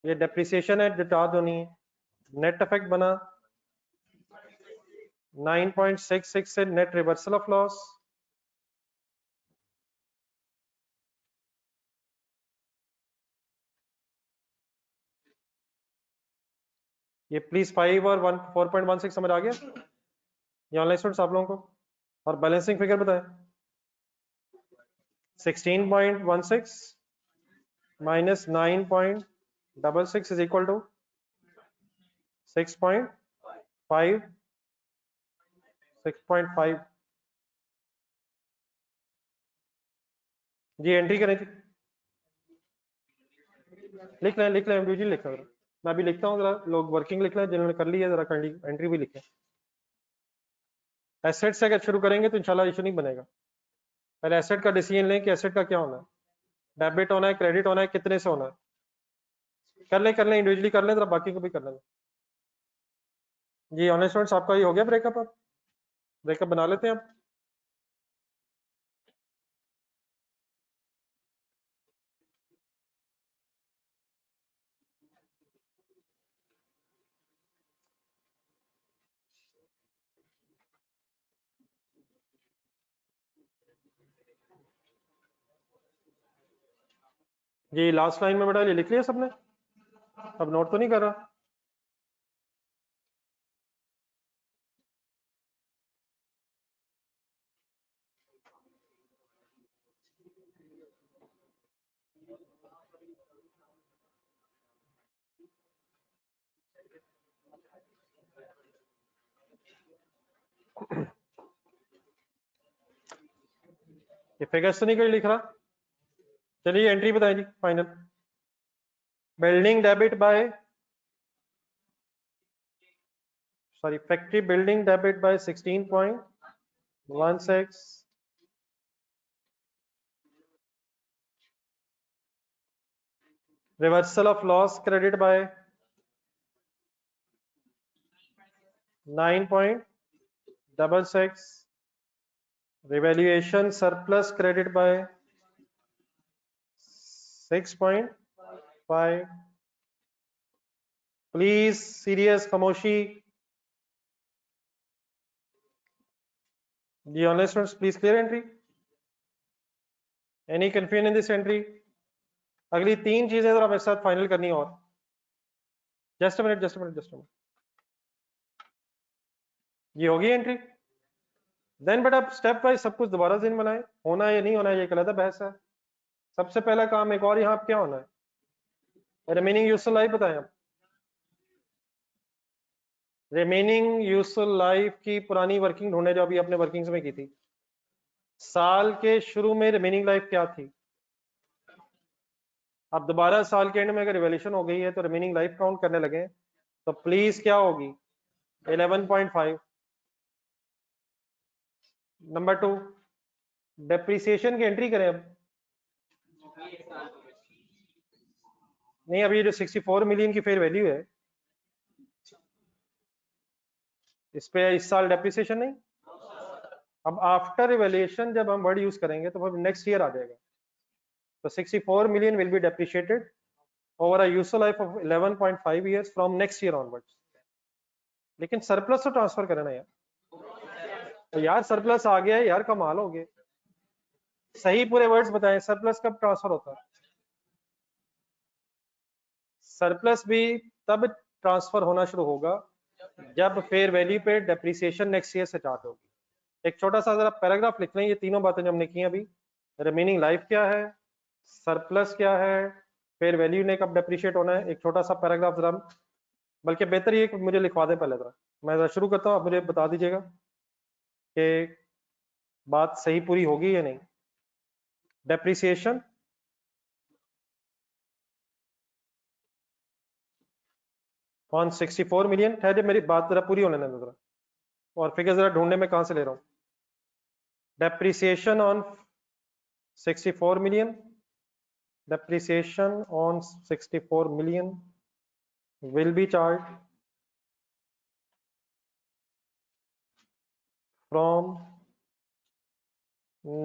ये डेप्रिसिएशन है जो चार्ज होनी है। नेट इफेक्ट बना 9.66 से नेट रिवर्सल ऑफ लॉस। ये प्लीज 5 और 4.16 समझ आ गया? ये ऑनलाइन स्टूडेंट्स आप लोगों को, और बैलेंसिंग फिगर बताएं। 16.16 minus 9.66 is equal to 6.5, 6.5 ji entry करें जी। लिख लें इंडिविजुअली लिख लें, मैं भी लिखता हूँ, जरा लोग वर्किंग लिख लें, जिन्होंने कर ली है जरा एंट्री भी लिखें। एसेट से अगर शुरू करेंगे तो इंशाल्लाह इशू नहीं बनेगा। पहले एसेट का डिसीजन लें कि एसेट का क्या होना है, डेबिट होना है, क्रेडिट होना है, कितने से होना है। कर लें इंडिविजुअली कर लें, जरा बाकी को भी कर लें जी। ऑनलाइन स्टूडेंट्स आपका ये हो गया ब्रेकअप, आप ब्रेकअप बना लेते हैं आप। जी लास्ट लाइन में बेटा ये लिख लिया सबने, अब नोट तो नहीं कर रहा। ये फिगर्स तो नहीं कोई लिख रहा। चलिए एंट्री बताएं जी final. Building debit by, sorry factory building debit by 16.16, reversal of loss credit by 9.66, revaluation surplus credit by 6.5। Please serious खामोशी जी। Online students please clear entry, any confusion in this entry. अगली तीन चीजें जरा मेरे साथ फाइनल करनी और, just a minute just a minute just a minute. ये होगी एंट्री, देन बेटा स्टेप वाइज सब कुछ दोबारा दिन बनाए, होना है या नहीं होना है ये अलग बहस है। सबसे पहला काम एक और यहाँ क्या होना है, रिमेनिंग यूजफुल लाइफ बताएं आप। रिमेनिंग यूजफुल लाइफ की पुरानी वर्किंग ढूंढे जो अभी अपने वर्किंग्स में की थी। साल के शुरू में रिमेनिंग लाइफ क्या थी, अब दोबारा साल के एंड में अगर रिवैल्यूएशन हो गई है तो रिमेनिंग लाइफ काउंट करने लगे तो प्लीज क्या होगी 11.5। नंबर 2 डेप्रिसिएशन की एंट्री करें अब। नहीं अभी जो 64 मिलियन की फेयर वैल्यू है इस पे इस साल डेप्रिसिएशन नहीं। अब आफ्टर इवैल्यूएशन जब हम वर्ड यूज करेंगे तो फिर नेक्स्ट ईयर आ जाएगा, तो 64 million will be depreciated over a useful life of 11.5 years from next year onwards। लेकिन सरप्लस तो ट्रांसफर करना यार, तो यार सरप्लस आ गया है यार, कमाल हो गए। सही पूरे वर्ड्स बताएं, सरप्लस कब ट्रांसफर होता है। सरप्लस भी तब ट्रांसफर होना शुरू होगा जब फेयर वैल्यू पे डेप्रिसिएशन नेक्स्ट ईयर से स्टार्ट होगी। एक छोटा सा जरा पैराग्राफ लिख लें, ये तीनों बातें जो हमने की अभी, रिमेनिंग लाइफ क्या है, सरप्लस क्या है, फेयर वैल्यू ने कब डेप्रिशिएट होना है, एक छोटा सा पैराग्राफ जरा, बल्कि बेहतर ये मुझे लिखवा दें पहले जरा, मैं जरा शुरू करता हूँ, आप मुझे बता दीजिएगा कि बात सही पूरी होगी या नहीं। डेप्रिसिएशन ऑन 64 मिलियन, ठहरे मेरी बात जरा पूरी होने दें जरा, और फिगर जरा ढूंढने में कहां से ले रहा हूं। Depreciation on 64 million, depreciation on 64 million will be charged from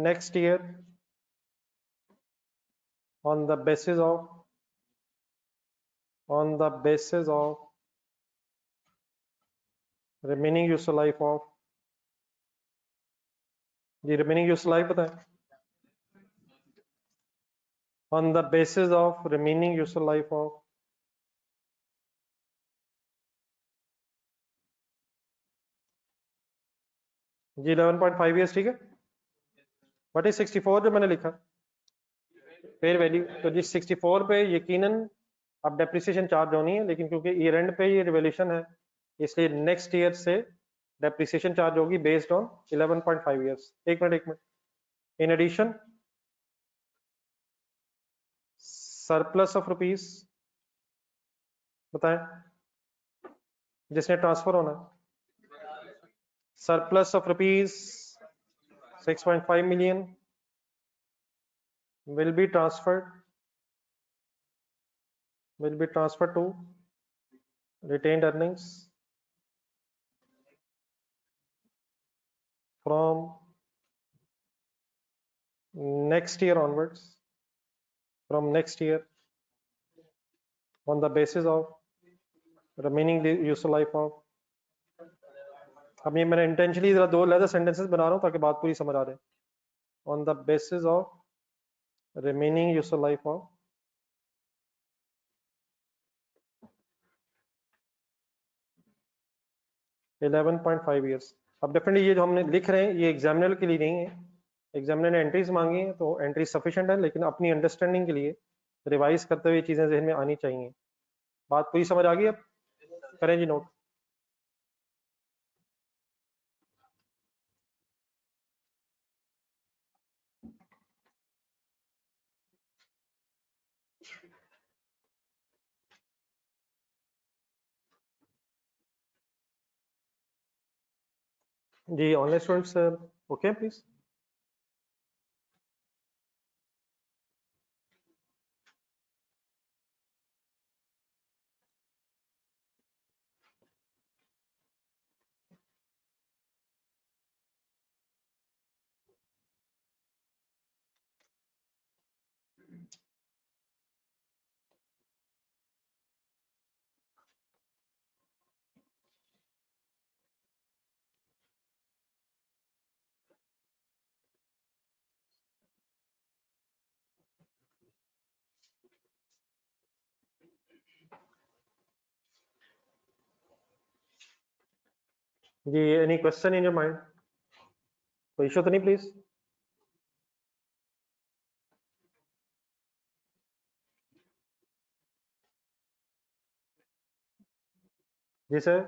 next year on the basis of remaining useful life of, the remaining useful life बताएं, on the basis of remaining useful life of जी 11.5 years, ठीक है। What is 64 जो मैंने लिखा fair value, तो जी 64 पे यकीनन अब डेप्रिसिएशन चार्ज होनी है, लेकिन क्योंकि ईयर एंड पे ये रिवैल्यूएशन है इसलिए नेक्स्ट ईयर से डेप्रिसिएशन चार्ज होगी बेस्ड ऑन 11.5 ईयर्स। एक minute. In addition surplus of rupees बताएं जिसने ट्रांसफर होना है। Surplus of rupees 6.5 million will be transferred to retained earnings from next year onwards, from next year on the basis of remaining useful life of। अब ये मैंने intentionally जरा दो leather sentences बना रहा हूँ ताकि बात पूरी समझ आ जाए। On the basis of remaining useful life of 11.5 years. अब डेफिनेटली ये जो हमने लिख रहे हैं ये एग्जामिनर के लिए नहीं है, एग्जामिनर ने एंट्रीज मांगी है तो एंट्री सफिशिएंट है, लेकिन अपनी अंडरस्टैंडिंग के लिए रिवाइज करते हुए चीजें जहन में आनी चाहिए। बात पूरी समझ आ गई? अब करें जी नोट। जी ऑनलाइन स्टूडेंट्स ओके प्लीज। जी any question in your mind? कोई इशू तो नहीं प्लीज? जी सर।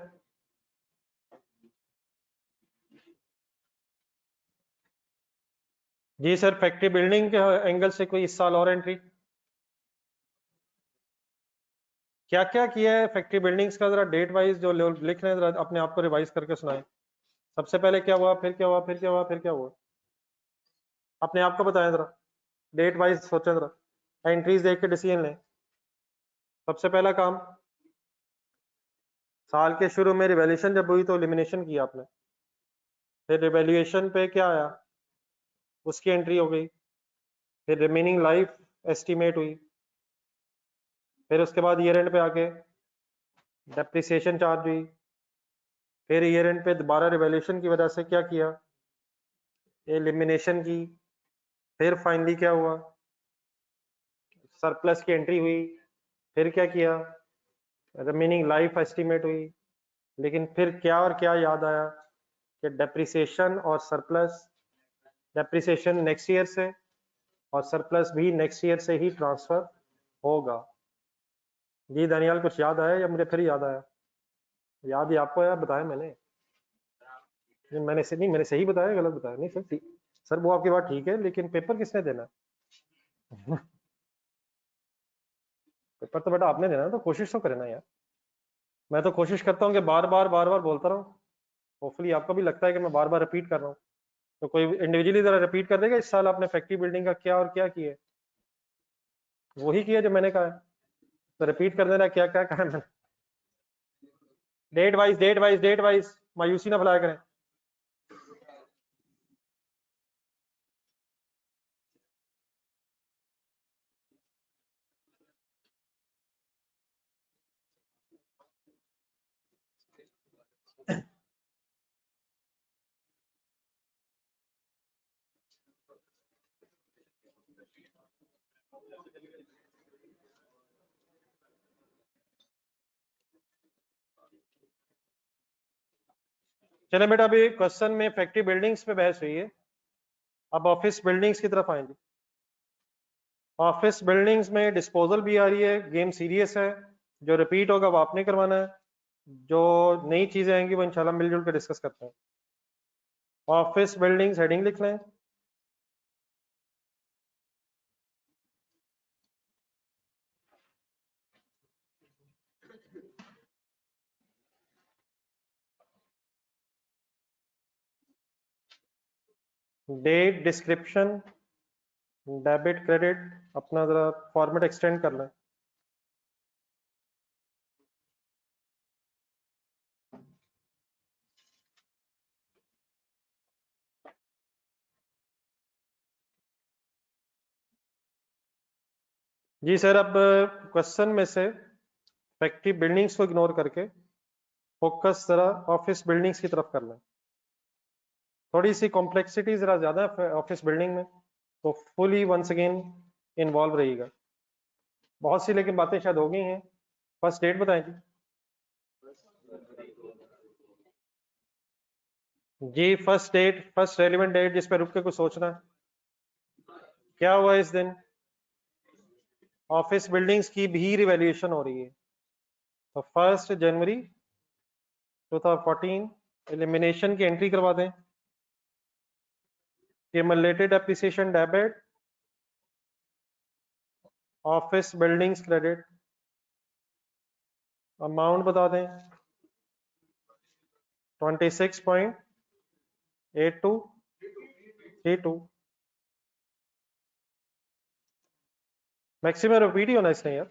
जी सर फैक्ट्री बिल्डिंग के एंगल से कोई इस साल और एंट्री क्या क्या किया है फैक्ट्री बिल्डिंग्स का, जरा डेट वाइज जो लिख रहे हैं जरा अपने आप को रिवाइज करके सुनाएं। सबसे पहले क्या हुआ, फिर क्या हुआ, फिर क्या हुआ, फिर क्या हुआ, अपने आप को बताएं जरा, डेट वाइज सोचें जरा, एंट्रीज देख के डिसीजन लें। सबसे पहला काम साल के शुरू में रिवैल्यूएशन जब हुई तो एलिमिनेशन किया आपने, फिर रिवैल्यूएशन पे क्या आया उसकी एंट्री हो गई, फिर रिमेनिंग लाइफ एस्टिमेट हुई, फिर उसके बाद ईयर एंड पे आके डेप्रिसिएशन चार्ज हुई, फिर ईयर एंड पे दोबारा रिवैल्यूएशन की वजह से क्या किया, एलिमिनेशन की, फिर फाइनली क्या हुआ, सरप्लस की एंट्री हुई, फिर क्या किया, रिमेनिंग लाइफ एस्टिमेट हुई। लेकिन फिर क्या और क्या याद आया कि डेप्रिसिएशन और सरप्लस, डेप्रिसिएशन नेक्स्ट ईयर से और सरप्लस भी नेक्स्ट ईयर से ही ट्रांसफर होगा। जी दानियाल कुछ याद आया या मुझे फिर याद आया? याद ही आपको आया, बताया मैंने। मैंने से नहीं, मैंने सही बताया गलत बताया? नहीं सर ठीक सर, वो आपकी बात ठीक है, लेकिन पेपर किसने देना? पेपर तो बेटा आपने देना, तो कोशिश तो करे ना यार। मैं तो कोशिश करता हूँ कि बार बार बोलता रहूँ, होपफुली आपको भी लगता है कि मैं बार बार रिपीट कर रहा हूँ। तो कोई इंडिविजुअली जरा रिपीट कर देगा इस साल आपने फैक्ट्री बिल्डिंग का क्या और क्या किया? वही किया जो मैंने कहा है, तो रिपीट कर देना क्या क्या कहा है मैंने। Date wise date wise date wise, मायूसी ना फैलाया करें। चले बेटा, अभी क्वेश्चन में फैक्ट्री बिल्डिंग्स पे बहस हुई है, अब ऑफिस बिल्डिंग्स की तरफ आएंगे। ऑफिस बिल्डिंग्स में डिस्पोजल भी आ रही है, गेम सीरियस है, जो रिपीट होगा वो आपने करवाना है, जो नई चीजें आएंगी वो इंशाल्लाह मिलजुल कर डिस्कस करते हैं। ऑफिस बिल्डिंग्स हेडिंग लिख लें। डेट, डिस्क्रिप्शन, डेबिट, क्रेडिट, अपना जरा फॉर्मेट एक्सटेंड कर लें। जी सर, अब क्वेश्चन में से फैक्ट्री बिल्डिंग्स को इग्नोर करके फोकस जरा ऑफिस बिल्डिंग्स की तरफ कर लें। थोड़ी सी कॉम्प्लेक्सिटी जरा ज्यादा है ऑफिस बिल्डिंग में, तो फुली वंस अगेन इन्वॉल्व रहिएगा। बहुत सी लेकिन बातें शायद हो गई हैं। फर्स्ट डेट बताएं जी। First date, first relevant date जिस पे रुक के कुछ सोचना है। क्या हुआ इस दिन? ऑफिस बिल्डिंग्स की भी रिवैल्यूएशन हो रही है। तो 1 जनवरी 2014 एलिमिनेशन की एंट्री करवा दें। Cumulated depreciation debit, office buildings credit, amount बता दें 26.8232। मैक्सिमम रिपीट ही होना इसने यार।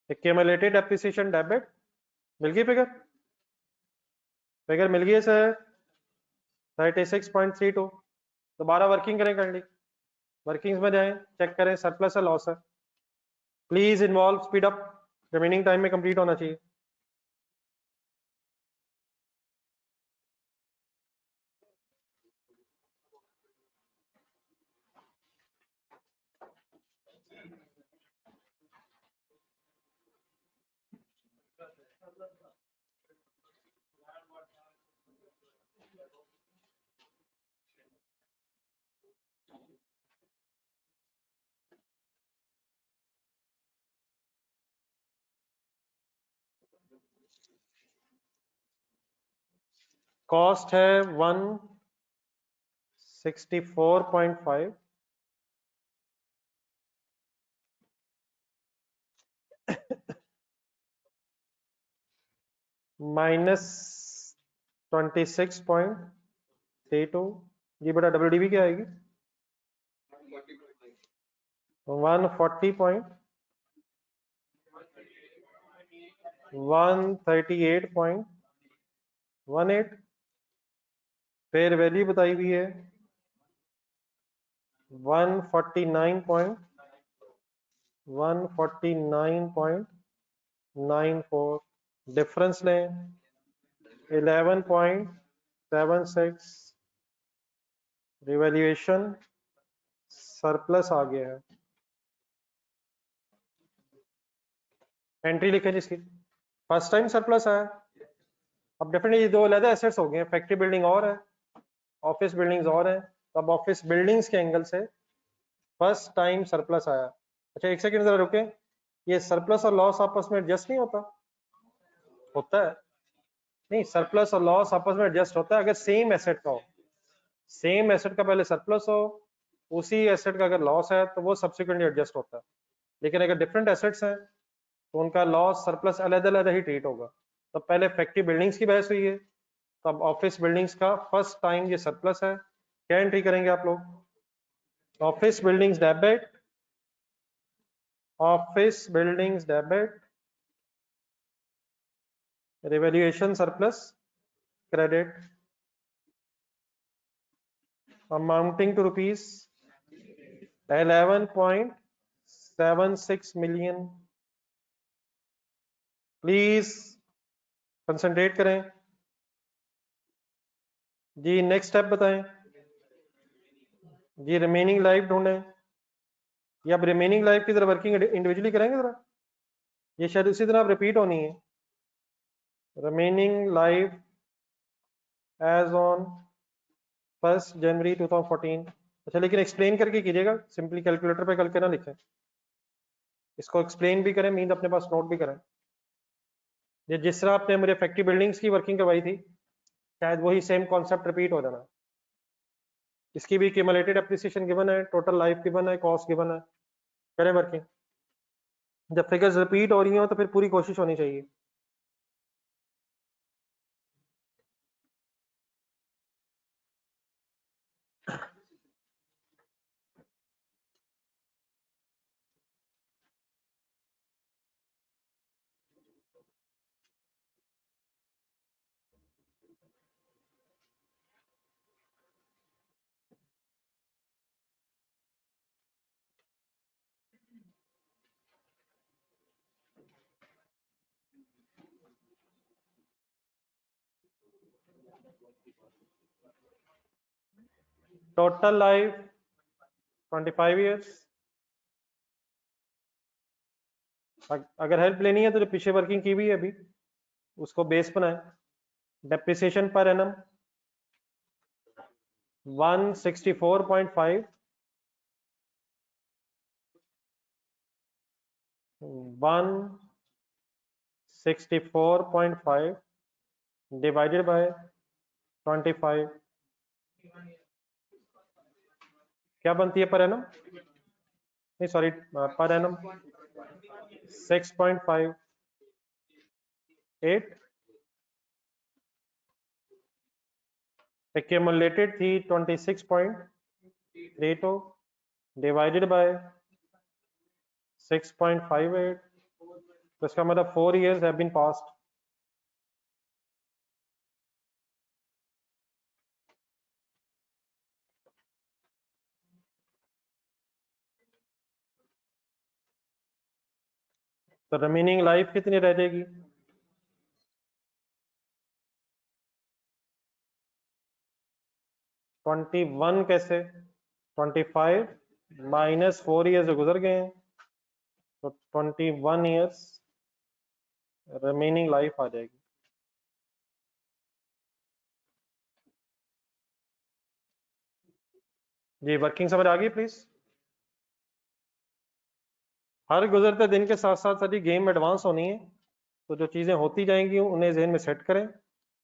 क्यूमुलेटेड एप्रिसिएशन डेबिट मिल गई फिगर? फिगर मिल गई है सर 36.32। दोबारा वर्किंग करें काइंडली, वर्किंग्स में जाएं, चेक करें सरप्लस है लॉस है। Please involve, speed up, remaining time में कंप्लीट होना चाहिए। कॉस्ट है 164.5 माइनस 26.32। जी बेटा WDV क्या आएगी? 140.138.18। फेयर वैल्यू बताई हुई है 149.94। डिफरेंस लें 11.76। रिवैल्यूएशन सरप्लस आ गया है। एंट्री लिखें जिसकी फर्स्ट टाइम सरप्लस आया। अब डेफिनेटली दो अलग एसेट्स हो गए हैं, फैक्ट्री बिल्डिंग और है, ऑफिस बिल्डिंग्स और है। तो अब ऑफिस बिल्डिंग्स के एंगल से फर्स्ट टाइम सरप्लस आया। अच्छा एक सेकंड जरा रुके, ये सरप्लस और लॉस आपस में एडजस्ट नहीं होता? होता है। नहीं, सरप्लस और लॉस आपस में एडजस्ट होता है अगर सेम एसेट का हो। सेम एसेट का पहले सरप्लस हो, उसी एसेट का अगर लॉस है तो वो सब्सिक्वेंटली एडजस्ट होता है। लेकिन अगर डिफरेंट एसेट्स हैं तो उनका लॉस सरप्लस अलग अलग ही ट्रीट होगा। तो पहले फैक्ट्री बिल्डिंग्स की बहस हुई है, तो अब ऑफिस बिल्डिंग्स का फर्स्ट टाइम ये सरप्लस है। क्या एंट्री करेंगे आप लोग? Office buildings debit, office buildings debit, revaluation surplus credit amounting to rupees 11.76 million. Please concentrate करें जी। नेक्स्ट स्टेप बताएं जी। रिमेनिंग लाइफ ढूंढें, या अब रिमेनिंग लाइफ की तरह वर्किंग इंडिविजुअली करेंगे जरा, ये शायद उसी तरह रिपीट होनी है। रिमेनिंग लाइफ एज ऑन 1 जनवरी 2014। अच्छा, लेकिन एक्सप्लेन करके कीजिएगा, सिंपली कैलकुलेटर पे करके ना लिखें, इसको एक्सप्लेन भी करें, मीन अपने पास नोट भी करें। ये जिस तरह आपने मुझे फैक्ट्री बिल्डिंग्स की वर्किंग करवाई थी, शायद वही सेम कॉन्सेप्ट रिपीट हो जाना। इसकी भी क्यूमुलेटेड एप्रिसिएशन गिवन है, टोटल लाइफ गिवन है, कॉस्ट गिवन है, करें वर्किंग। जब फिगर्स रिपीट हो रही हो तो फिर पूरी कोशिश होनी चाहिए। Total life 25 years. अगर हेल्प लेनी है तो जो पीछे वर्किंग की हुई है अभी उसको बेस बनाए। Depreciation per annum 164.5 164.5 divided by 25 क्या बनती है पर एनम? नहीं सॉरी, पर एनम 6.58 एक्यूमुलेटेड थी 26.32 डिवाइडेड बाय 6.58, तो इसका मतलब 4 years have been passed। तो रिमेनिंग लाइफ कितनी रह जाएगी? 21 कैसे? 25 माइनस 4 years जो गुजर गए हैं, तो 21 years रिमेनिंग लाइफ आ जाएगी। जी वर्किंग समझ आ गई प्लीज? हर गुजरते दिन के साथ साथ सारी गेम एडवांस होनी है, तो जो चीज़ें होती जाएंगी उन्हें जहन में सेट करें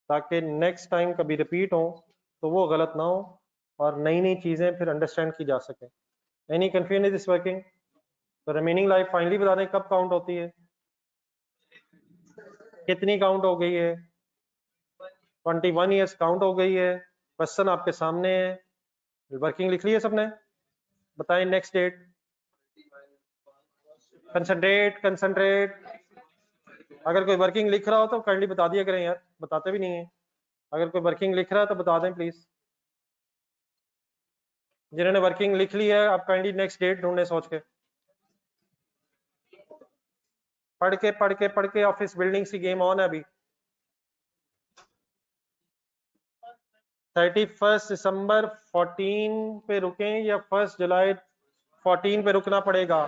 ताकि नेक्स्ट टाइम कभी रिपीट हो तो वो गलत ना हो और नई नई चीज़ें फिर अंडरस्टैंड की जा सके। Any confusion is this working? तो रिमेनिंग लाइफ फाइनली बता दें कब काउंट होती है, कितनी काउंट हो गई है? 21 ईयर्स काउंट हो गई है। क्वेश्चन आपके सामने है, वर्किंग लिख ली है सबने? बताएं नेक्स्ट डेट। Concentrate concentrate. अगर कोई वर्किंग लिख रहा हो तो काइंडली बता दिया करें यार, बताते भी नहीं है। अगर कोई वर्किंग लिख रहा है तो बता दें प्लीज। जिन्होंने वर्किंग लिख ली है आप काइंडली नेक्स्ट डेट ढूंढने सोच के। पढ़ के ऑफिस बिल्डिंग्स की गेम ऑन है अभी। 31 दिसंबर 14 पे रुकें या 1 जुलाई 14 पे रुकना पड़ेगा?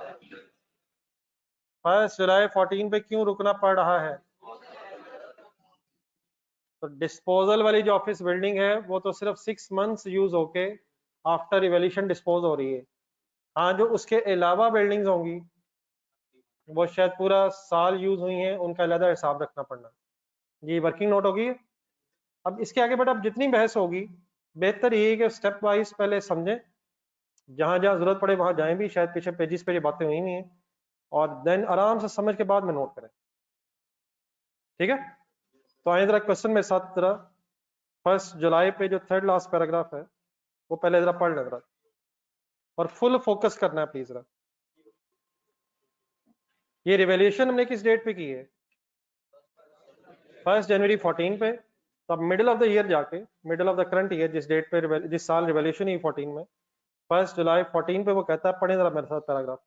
1 जुलाई 14 पे क्यों रुकना पड़ रहा है? तो डिस्पोजल वाली जो ऑफिस बिल्डिंग है वो तो सिर्फ 6 months यूज होके आफ्टर रिवोल्यूशन डिस्पोज हो रही है। हाँ, जो उसके अलावा बिल्डिंग्स होंगी वो शायद पूरा साल यूज हुई हैं, उनका अलग हिसाब रखना पड़ना। ये वर्किंग नोट होगी। अब इसके आगे बट अब जितनी बहस होगी बेहतर ये है कि स्टेप वाइज पहले समझें, जहां जहां जरूरत पड़े वहां जाएं भी, शायद पीछे पेजेस पे ये बातें हुई नहीं है, और देन आराम से समझ के बाद में नोट करें। ठीक है, तो आए जरा क्वेश्चन में साथ जरा 1 जुलाई पे जो थर्ड लास्ट पैराग्राफ है वो पहले जरा पढ़ लें जरा, और फुल फोकस करना है प्लीज जरा। ये रिवोल्यूशन हमने किस डेट पे की है? 1 जनवरी 14 पे। तो अब मिडिल ऑफ द ईयर जाके, middle of the current year, जिस डेट पे जिस साल रिवोल्यूशन हुई 14 में, 1 जुलाई 14 पे वो कहता है, पढ़े जरा मेरे साथ पैराग्राफ।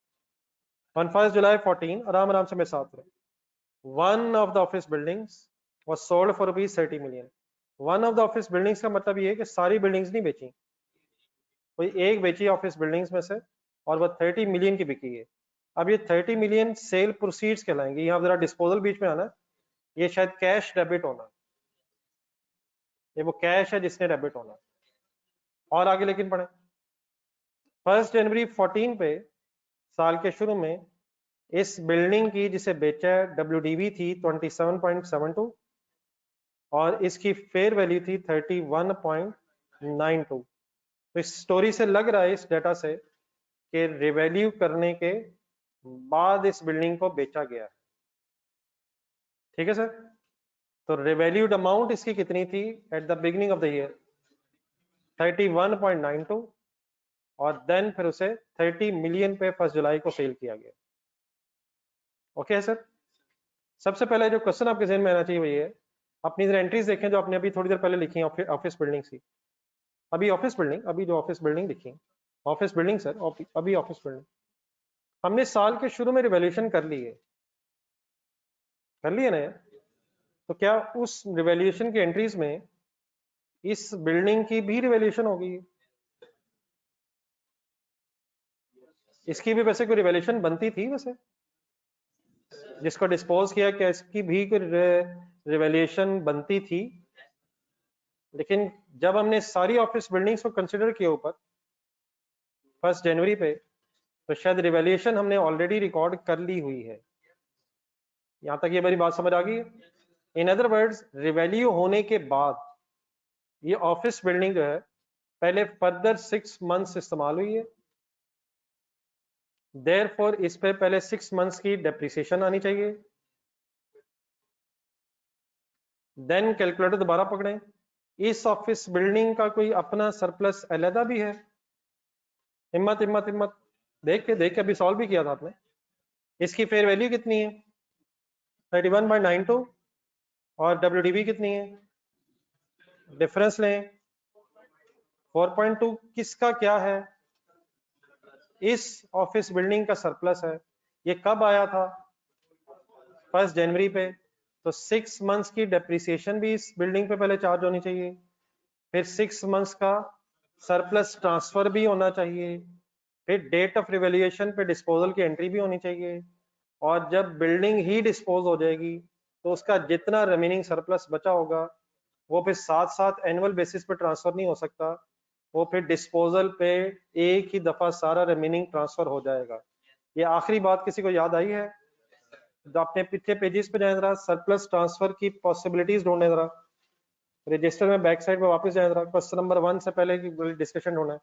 On 1 July 14, आराम आराम से मेरे साथ रहे, one of the office buildings was sold for rupees 30 million। one of the office buildings का मतलब ये है कि सारी बिल्डिंग्स नहीं बेची, कोई एक बेची ऑफिस बिल्डिंग्स में से, और वो 30 मिलियन की बिकी है। अब ये 30 मिलियन सेल प्रोसीड्स कहलाएंगे। यहाँ जरा डिस्पोजल बीच में आना है। ये शायद कैश डेबिट होना, ये वो कैश है जिसने डेबिट होना। और आगे लेकिन पढ़े, 1 जनवरी 14 पे साल के शुरू में इस बिल्डिंग की जिसे बेचा है WDV थी 27.72 और इसकी फेयर वैल्यू थी 31.92। तो इस स्टोरी से लग रहा है, इस डेटा से, कि रिवैल्यू करने के बाद इस बिल्डिंग को बेचा गया है। ठीक है सर, तो रिवैल्यूड अमाउंट इसकी कितनी थी at the beginning of the year? 31.92 और देन फिर उसे 30 मिलियन पे 1 जुलाई को सेल किया गया। ओके है सर। सबसे पहले जो क्वेश्चन आपके जहन में आना चाहिए वो ये है, अपनी जरा एंट्रीज देखें जो आपने अभी थोड़ी देर पहले लिखी है ऑफिस बिल्डिंग सी, अभी ऑफिस बिल्डिंग, अभी जो ऑफिस बिल्डिंग लिखी है, ऑफिस बिल्डिंग सर, अभी ऑफिस बिल्डिंग हमने साल के शुरू में रिवैल्यूएशन कर ली है, कर लिए ना? तो क्या उस रिवैल्यूएशन की एंट्रीज में इस बिल्डिंग की भी रिवैल्यूएशन होगी? इसकी भी वैसे कोई रिवैल्यूएशन बनती थी वैसे, जिसको डिस्पोज किया, क्या इसकी भी कोई रिवैल्यूएशन बनती थी? लेकिन जब हमने सारी ऑफिस बिल्डिंग्स को कंसिडर किया ऊपर 1 जनवरी पे, तो शायद रिवैल्यूएशन हमने ऑलरेडी रिकॉर्ड कर ली हुई है। यहां तक ये मेरी बात समझ आ गई? इन अदर वर्ड्स, रिवैल्यू होने के बाद ये ऑफिस बिल्डिंग जो है पहले फर्दर 6 मंथ्स इस्तेमाल हुई है, देयरफॉर इस पे पहले 6 मंथ्स की डेप्रिसिएशन आनी चाहिए। देन कैलकुलेटर दोबारा पकड़ें, इस ऑफिस बिल्डिंग का कोई अपना सरप्लस अलहदा भी है? हिम्मत हिम्मत हिम्मत, देख के अभी सॉल्व भी किया था आपने। इसकी फेयर वैल्यू कितनी है? 31.92 और WDV कितनी है? डिफरेंस लें 4.2, किसका क्या है? इस ऑफिस बिल्डिंग का सरप्लस है। ये कब आया था? 1 जनवरी पे। तो 6 मंथ्स की डेप्रिसिएशन भी इस बिल्डिंग पे पहले चार्ज होनी चाहिए, फिर 6 मंथ्स का सरप्लस ट्रांसफर भी होना चाहिए, फिर डेट ऑफ रिवैल्यूएशन पे डिस्पोजल की एंट्री भी होनी चाहिए, और जब बिल्डिंग ही डिस्पोज हो जाएगी तो उसका जितना रिमेनिंग सरप्लस बचा होगा वो फिर साथ साथ एनुअल बेसिस पे ट्रांसफर नहीं हो सकता, वो फिर डिस्पोजल पे एक ही दफा सारा रिमेनिंग ट्रांसफर हो जाएगा। ये आखिरी बात किसी को याद आई है? तो अपने पिछले पेजेस पे जाए जरा, सरप्लस ट्रांसफर की पॉसिबिलिटीज ढूंढने जरा, रजिस्टर में बैक साइड पे वापस जाए जरा, क्वेश्चन नंबर 1 से पहले की डिस्कशन ढूंढना है।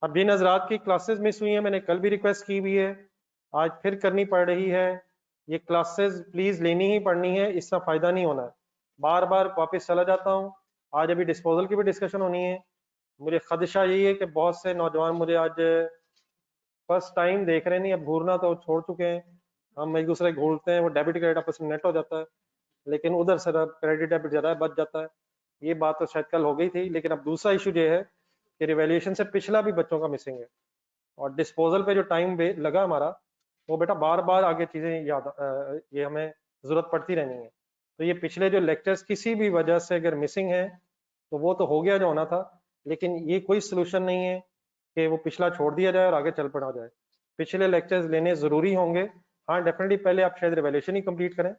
अब जिन हजरात की क्लासेस मिस हुई है, मैंने कल भी रिक्वेस्ट की हुई है, आज फिर करनी पड़ रही है, ये क्लासेस प्लीज लेनी ही पड़नी है, इसका फायदा नहीं होना है। बार बार वापस चला जाता हूँ, आज अभी डिस्पोजल की भी डिस्कशन होनी है। मुझे खदशा यही है कि बहुत से नौजवान मुझे आज फर्स्ट टाइम देख रहे नहीं, अब घूरना तो छोड़ चुके हैं, हम एक दूसरे घूरते हैं, वो डेबिट क्रेडिट आपस में नेट हो जाता है, लेकिन उधर से क्रेडिट डेबिट ज्यादा बच जाता है। ये बात तो शायद कल हो गई थी, लेकिन अब दूसरा इशू ये है कि रिवैल्यूएशन से पिछला भी बच्चों का मिसिंग है, और डिस्पोजल पे जो टाइम लगा हमारा, वो बेटा बार बार आगे चीजें याद ये हमें जरूरत पड़ती रहनी है। तो ये पिछले जो लेक्चर्स किसी भी वजह से अगर मिसिंग है तो वो तो हो गया जो होना था, लेकिन ये कोई सोल्यूशन नहीं है कि वो पिछला छोड़ दिया जाए और आगे चल पड़ा जाए। पिछले लेक्चर्स लेने जरूरी होंगे। हाँ डेफिनेटली पहले आप शायद रिवैल्यूएशन ही कंप्लीट करें,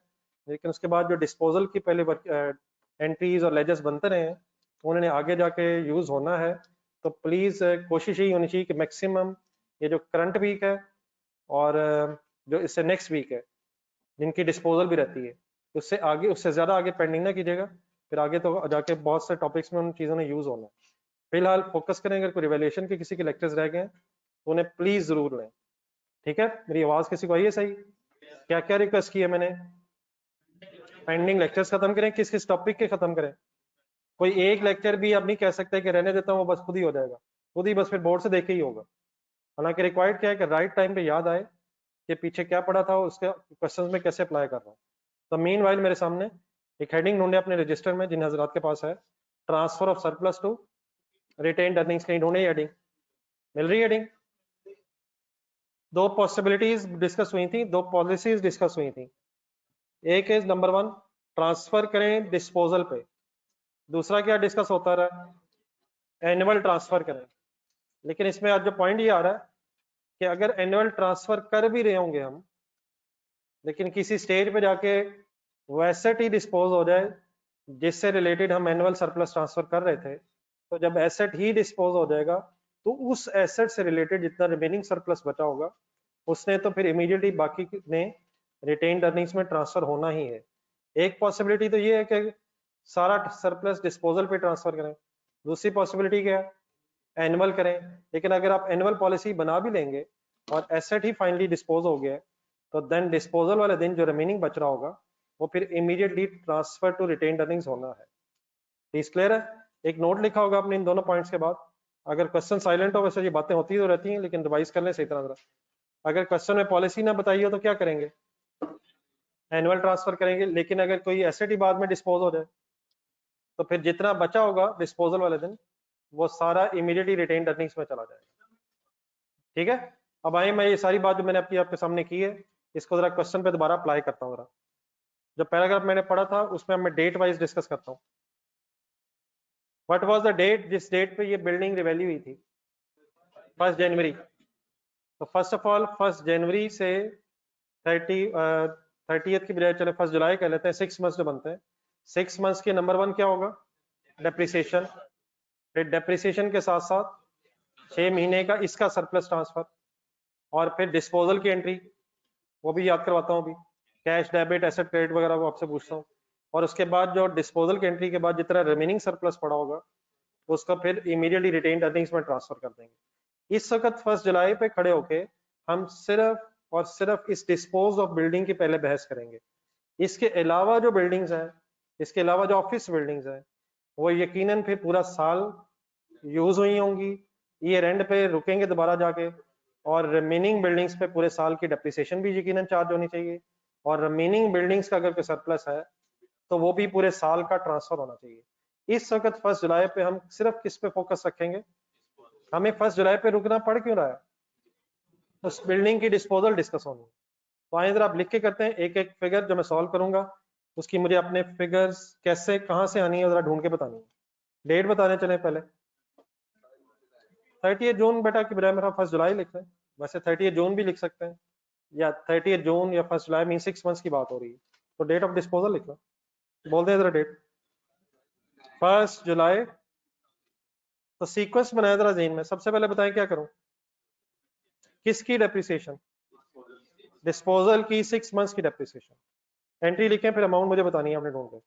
लेकिन उसके बाद जो डिस्पोजल की पहले एंट्रीज और लेजर्स बनते रहे हैं उन्होंने आगे जाके यूज होना है। तो प्लीज कोशिश यही होनी चाहिए कि मैक्सिमम ये जो करंट वीक है और जो इससे नेक्स्ट वीक है जिनकी डिस्पोजल भी रहती है, उससे आगे, उससे ज्यादा आगे पेंडिंग ना कीजिएगा, फिर आगे तो जाके बहुत से टॉपिक्स में उन चीजों ने यूज होना है। फिलहाल फोकस करें, अगर कोई रिवैल्यूएशन के किसी के लेक्चर्स रह गए तो उन्हें प्लीज जरूर लें। ठीक है, मेरी आवाज किसी को आई है सही? क्या क्या रिक्वेस्ट की है मैंने? पेंडिंग लेक्चर्स खत्म करें, किस किस टॉपिक के खत्म करें? कोई एक लेक्चर भी अब नहीं कह सकते कि रहने देता हूँ, वो बस खुद ही हो जाएगा, खुद ही बस फिर बोर्ड से देख के ही होगा। हालांकि रिक्वायर्ड क्या है कि राइट टाइम पे याद आए कि पीछे क्या पढ़ा था, उसके क्वेश्चंस में कैसे अप्लाई कर रहा हूँ। तो मीन वाइल मेरे सामने एक हेडिंग ढूंढे अपने रजिस्टर में, जिन हजरात के पास है, transfer of surplus to retained earnings, कहीं ढूंढे हेडिंग? मिल रही हेडिंग? दो पॉसिबिलिटीज डिस्कस हुई थी, दो पॉलिसीज डिस्कस हुई थी। एक इज नंबर 1, ट्रांसफर करें डिस्पोजल पे। दूसरा क्या डिस्कस होता रहा? एनुअल ट्रांसफर करें। लेकिन इसमें आज जो पॉइंट ये आ रहा है कि अगर एनुअल ट्रांसफर कर भी रहे होंगे हम, लेकिन किसी स्टेज पे जाके वो एसेट ही डिस्पोज हो जाए जिससे रिलेटेड हम एनुअल सरप्लस ट्रांसफर कर रहे थे, तो जब एसेट ही डिस्पोज हो जाएगा तो उस एसेट से रिलेटेड जितना रिमेनिंग सरप्लस बचा होगा उसने तो फिर इमीडिएटली बाकी ने रिटेन्ड अर्निंग्स में ट्रांसफर होना ही है। एक पॉसिबिलिटी तो ये है कि सारा सरप्लस डिस्पोजल पे ट्रांसफर करें, दूसरी पॉसिबिलिटी क्या है, एनुअल करें। लेकिन अगर आप एनुअल पॉलिसी बना भी लेंगे और एसेट ही फाइनली डिस्पोज हो गया तो देन डिस्पोजल वाले दिन जो रिमेनिंग बच रहा होगा वो फिर immediately transfer to retained earnings होना है। प्लीज क्लियर है? एक नोट लिखा होगा अपने इन दोनों पॉइंट्स के बाद। अगर क्वेश्चन साइलेंट हो, वैसे ये बातें होती तो रहती हैं लेकिन रिवाइज कर लें सही तरह। अगर क्वेश्चन में पॉलिसी ना बताई हो तो क्या करेंगे, एनुअल ट्रांसफर करेंगे। लेकिन अगर कोई एसेट ही बाद में डिस्पोज हो जाए तो फिर जितना बचा होगा डिस्पोजल वाले दिन वो सारा इमीडिएटली रिटेन्ड अर्निंग्स में चला जाएगा। ठीक है, अब आइए मैं ये सारी बात जो मैंने आपके सामने की है इसको जरा क्वेश्चन पे दोबारा अप्लाई करता हूँ। जरा जो पैराग्राफ मैंने पढ़ा था उसमें मैं डेट वाइज डिस्कस करता हूँ। व्हाट वाज द डेट, जिस डेट पे ये बिल्डिंग रिवैल्यू हुई थी? 1 जनवरी। तो फर्स्ट ऑफ ऑल 1 जनवरी से 30th की बजाय चले 1 जुलाई कह लेते हैं। 6 मंथ्स जो बनते हैं, 6 मंथ्स के नंबर 1 क्या होगा, डेप्रिसिएशन। फिर डेप्रिसिएशन के साथ साथ 6 महीने का इसका सरप्लस ट्रांसफर, और फिर डिस्पोजल की एंट्री, वो भी याद करवाता हूँ अभी, कैश डेबिट एसेट क्रेडिट वगैरह वो आपसे पूछता हूँ। और उसके बाद जो डिस्पोजल की एंट्री के बाद जितना रिमेनिंग सरप्लस पड़ा होगा उसका फिर इमीडिएटली रिटेन्ड अर्निंग्स में ट्रांसफर कर देंगे। इस वक्त 1 जुलाई पे खड़े होके हम सिर्फ और सिर्फ इस डिस्पोज ऑफ बिल्डिंग की पहले बहस करेंगे। इसके अलावा जो बिल्डिंग्स हैं, इसके अलावा जो ऑफिस बिल्डिंग्स हैं, वो यकीनन फिर पूरा साल यूज हुई होंगी, ईयर एंड पे रुकेंगे दोबारा जाके, और रिमेनिंग बिल्डिंग्स पे पूरे साल की डेप्रिसिएशन भी यकीनन चार्ज होनी चाहिए, और रिमेनिंग बिल्डिंग्स का अगर कोई सरप्लस है तो वो भी पूरे साल का ट्रांसफर होना चाहिए। इस वक्त 1 जुलाई पे हम सिर्फ किस पे फोकस रखेंगे, हमें 1 जुलाई पे रुकना पड़ क्यों रहा है, उस बिल्डिंग की डिस्पोजल डिस्कस होनी है। तो आइए जरा आप लिख के करते हैं एक एक फिगर जो मैं सॉल्व करूंगा, उसकी मुझे अपने फिगर्स कैसे कहां से आनी है जरा ढूंढ के बतानी है। डेट बताने चले पहले, 30 जून बेटा की बजाय मेरा 1 जुलाई लिख लें। वैसे 30 जून भी लिख सकते हैं, या 30 जून या 1 जुलाई मीन 6 मंथ्स की बात हो रही है, तो डेट ऑफ डिस्पोजल लिख लो। बोल दें जरा डेट 1 जुलाई। तो सीक्वेंस बनाया जरा जेन में, सबसे पहले बताएं क्या करूं, किसकी डेप्रिसिएशन, डिस्पोजल की 6 मंथ्स की डेप्रिसिएशन। एंट्री लिखें फिर अमाउंट मुझे बतानी है आपने ढूंढ के।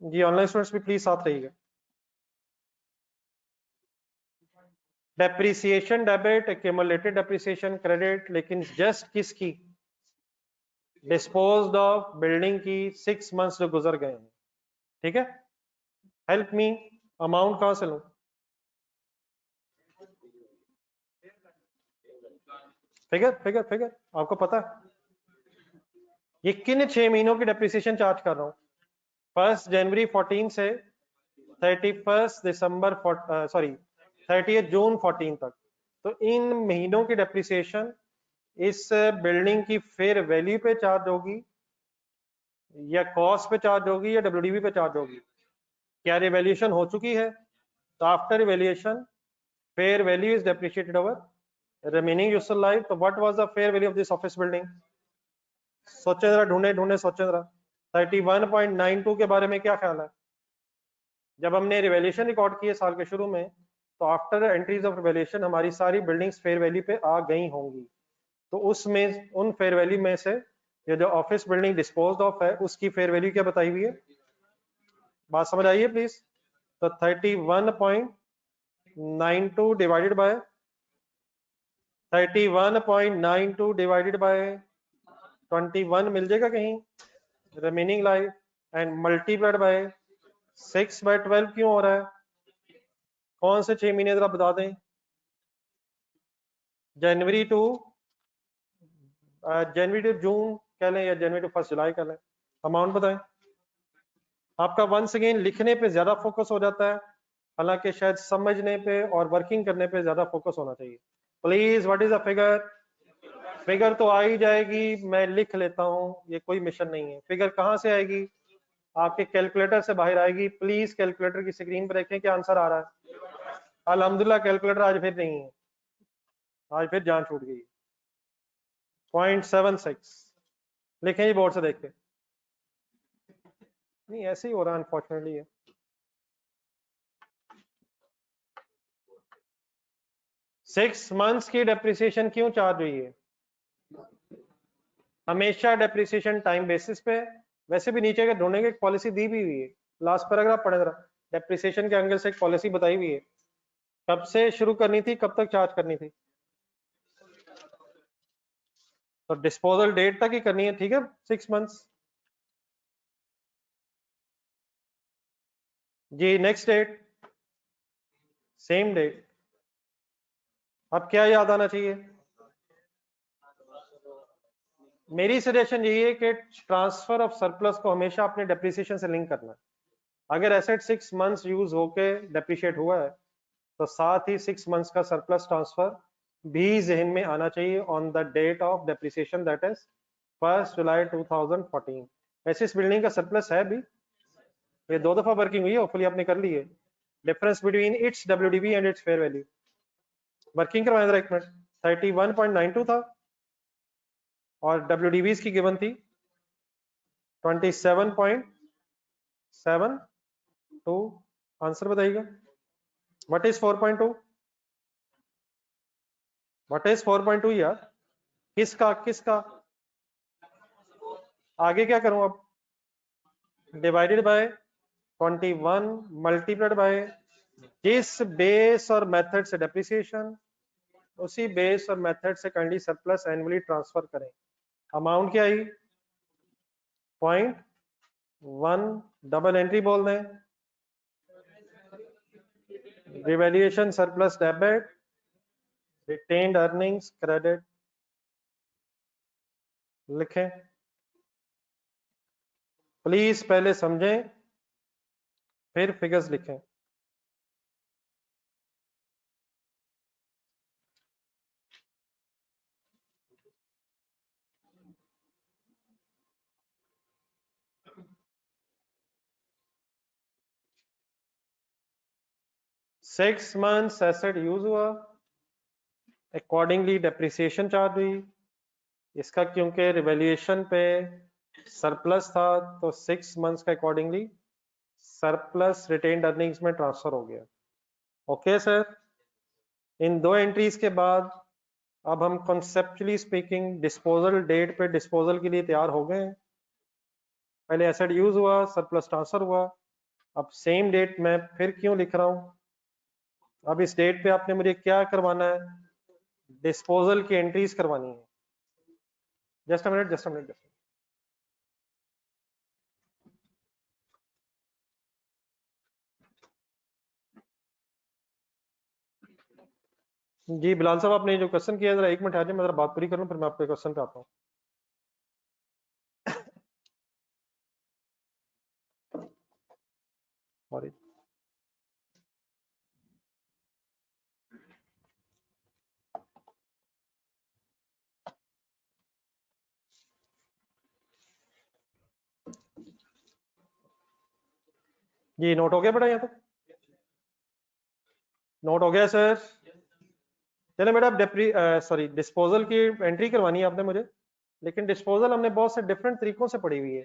जी ऑनलाइन स्टूडेंट्स भी प्लीज साथ रहिएगा। Depreciation debit, accumulated depreciation credit, लेकिन जस्ट किसकी, डिस्पोज्ड ऑफ बिल्डिंग की 6 मंथ्स जो गुजर गए हैं। ठीक है, हेल्प मी, अमाउंट कहां से लूं, फिगर फिगर फिगर आपको पता है ये किन 6 महीनों की डेप्रिसिएशन चार्ज कर रहा हूं। 1 जनवरी 14 से 31 दिसंबर 30 जून 14 तक। तो इन महीनों की डेप्रिसिएशन इस बिल्डिंग की फेयर वैल्यू पे चार्ज होगी, या कॉस्ट पे चार्ज होगी, या डब्ल्यूडीवी पे चार्ज होगी। क्या रिवैल्यूएशन हो चुकी है, तो after revaluation fair value is depreciated over remaining useful life. तो what was the fair value of this office building, सोचे जरा, ढूंढे सोचे जरा। 31.92 के बारे में क्या ख्याल है, जब हमने रिवैल्यूएशन रिकॉर्ड किए साल के शुरू में तो आफ्टर एंट्रीज ऑफ रिवैल्यूएशन हमारी सारी बिल्डिंग्स फेयर वैल्यू पे आ गई होंगी। तो उसमें उन फेयर वैल्यू में से ये जो ऑफिस बिल्डिंग डिस्पोज्ड ऑफ है उसकी फेयर वैल्यू क्या बताई हुई है, बात समझ आइए प्लीज। तो 31.92 डिवाइडेड बाय 31.92 डिवाइडेड बाय 21 मिल जाएगा कहीं, remaining life, and multiplied by 6/12 क्यों हो रहा है, कौन से 6 महीने जरा बता दें, जनवरी टू जून कह लें या जनवरी टू 1 जुलाई कह लें। अमाउंट बताएं। आपका वंस अगेन लिखने पे ज्यादा फोकस हो जाता है, हालांकि शायद समझने पे और वर्किंग करने पे ज्यादा फोकस होना चाहिए। Please what is the figure, figure तो आ ही जाएगी, मैं लिख लेता हूँ, ये कोई मिशन नहीं है। फिगर कहाँ से आएगी, आपके कैलकुलेटर से बाहर आएगी। प्लीज कैलकुलेटर की स्क्रीन पर देखें क्या आंसर आ रहा है। अल्हम्दुलिल्लाह कैलकुलेटर आज फिर नहीं है, आज फिर जान छूट गई। 0.76 लिखें जी बोर्ड से देख के। नहीं ऐसे ही हो रहा अनफॉर्चुनेटली है। सिक्स मंथ्स की डेप्रिसिएशन क्यों चार्ज हुई है? हमेशा डेप्रिसिएशन टाइम बेसिस पे। वैसे भी नीचे के ढूंढने की एक पॉलिसी दी भी हुई है, लास्ट पैराग्राफ पढ़े जरा, डेप्रिसिएशन के एंगल से एक पॉलिसी बताई हुई है, कब से शुरू करनी थी, कब तक चार्ज करनी थी। तो डिस्पोजल डेट तक ही करनी है, ठीक है, 6 मंथ्स। जी नेक्स्ट डेट, सेम डेट। अब क्या याद आना चाहिए? मेरी सजेशन यही है कि ट्रांसफर ऑफ सरप्लस को हमेशा अपने डेप्रिसिएशन से लिंक करना है। अगर एसेट 6 मंथ्स यूज होके डेप्रिशिएट हुआ है तो साथ ही 6 मंथ्स का सरप्लस ट्रांसफर भी जहन में आना चाहिए on the date of depreciation, that is 1 जुलाई 2014। ऐसे इस बिल्डिंग का सरप्लस है भी, ये 2 दफा वर्किंग हुई है, होपफुली आपने कर ली है। Difference between its WDV and it's fair value, working करवाएं जरा एक मिनट। 31.92 था और डब्ल्यूडीवी की गिवन थी 27.72। आंसर बताइएगा, व्हाट इज 4.2? व्हाट इज 4.2 यार? किसका किसका? आगे क्या करूं अब? डिवाइडेड बाय 21 मल्टीप्लाइड बाय जिस बेस और मेथड से डेप्रिसिएशन, उसी बेस और मेथड से काइंडली सरप्लस एनुअली ट्रांसफर करें। अमाउंट क्या आई? 0.1 डबल एंट्री बोल दें, revaluation surplus debit, retained earnings credit. लिखें प्लीज, पहले समझें फिर फिगर्स लिखें। सिक्स मंथ्स एसेट यूज हुआ, अकॉर्डिंगली डेप्रिसिएशन चार्ज हुई। इसका क्योंकि रिवैल्यूएशन पे सरप्लस था तो 6 मंथ्स का अकॉर्डिंगली सरप्लस रिटेन्ड अर्निंग्स में ट्रांसफर हो गया। ओके सर, इन दो एंट्रीज के बाद अब हम कॉन्सेप्चुअली स्पीकिंग डिस्पोजल डेट पे डिस्पोजल के लिए तैयार हो गए हैं। पहले एसेट यूज हुआ, सरप्लस ट्रांसफर हुआ, अब सेम डेट मैं फिर क्यों लिख रहा हूं? अब इस डेट पे आपने मुझे क्या करवाना है? डिस्पोजल की एंट्रीज करवानी है। Just a minute, just a minute. जी बिलाल साहब, आपने जो क्वेश्चन किया जरा 1 मिनट आ जाए, मैं जरा बात पूरी करूं फिर मैं आपके क्वेश्चन पे आता हूं। सॉरी। जी नोट हो गया बेटा, यहाँ तक नोट हो गया सर? चले बेटा, सॉरी डिस्पोजल की एंट्री करवानी है आपने मुझे, लेकिन डिस्पोजल हमने बहुत से डिफरेंट तरीकों से पढ़ी हुई है।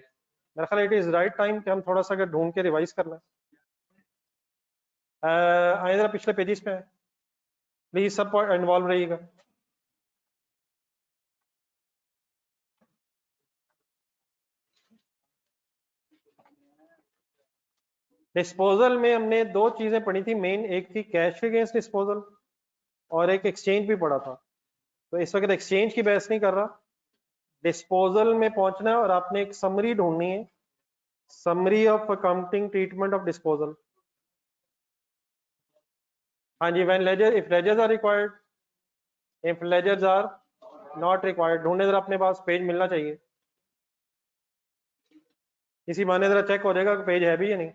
मेरा ख्याल इट इज राइट टाइम कि हम थोड़ा सा अगर ढूंढ के रिवाइज करना है। आए जरा पिछले पेजेस पे, प्लीज सब इन्वॉल्व रहिएगा। डिस्पोजल में हमने दो चीजें पढ़ी थी मेन, एक थी कैश अगेंस्ट डिस्पोजल और एक एक्सचेंज भी पढ़ा था। तो इस वक्त एक्सचेंज की बहस नहीं कर रहा, डिस्पोजल में पहुंचना है और आपने एक समरी ढूंढनी है, summary of accounting treatment of disposal. हाँ जी, when ledger, if ledgers are required, if ledgers are not required. ढूंढने जरा अपने पास, पेज मिलना चाहिए, इसी बहाने जरा चेक हो जाएगा कि पेज है भी या नहीं।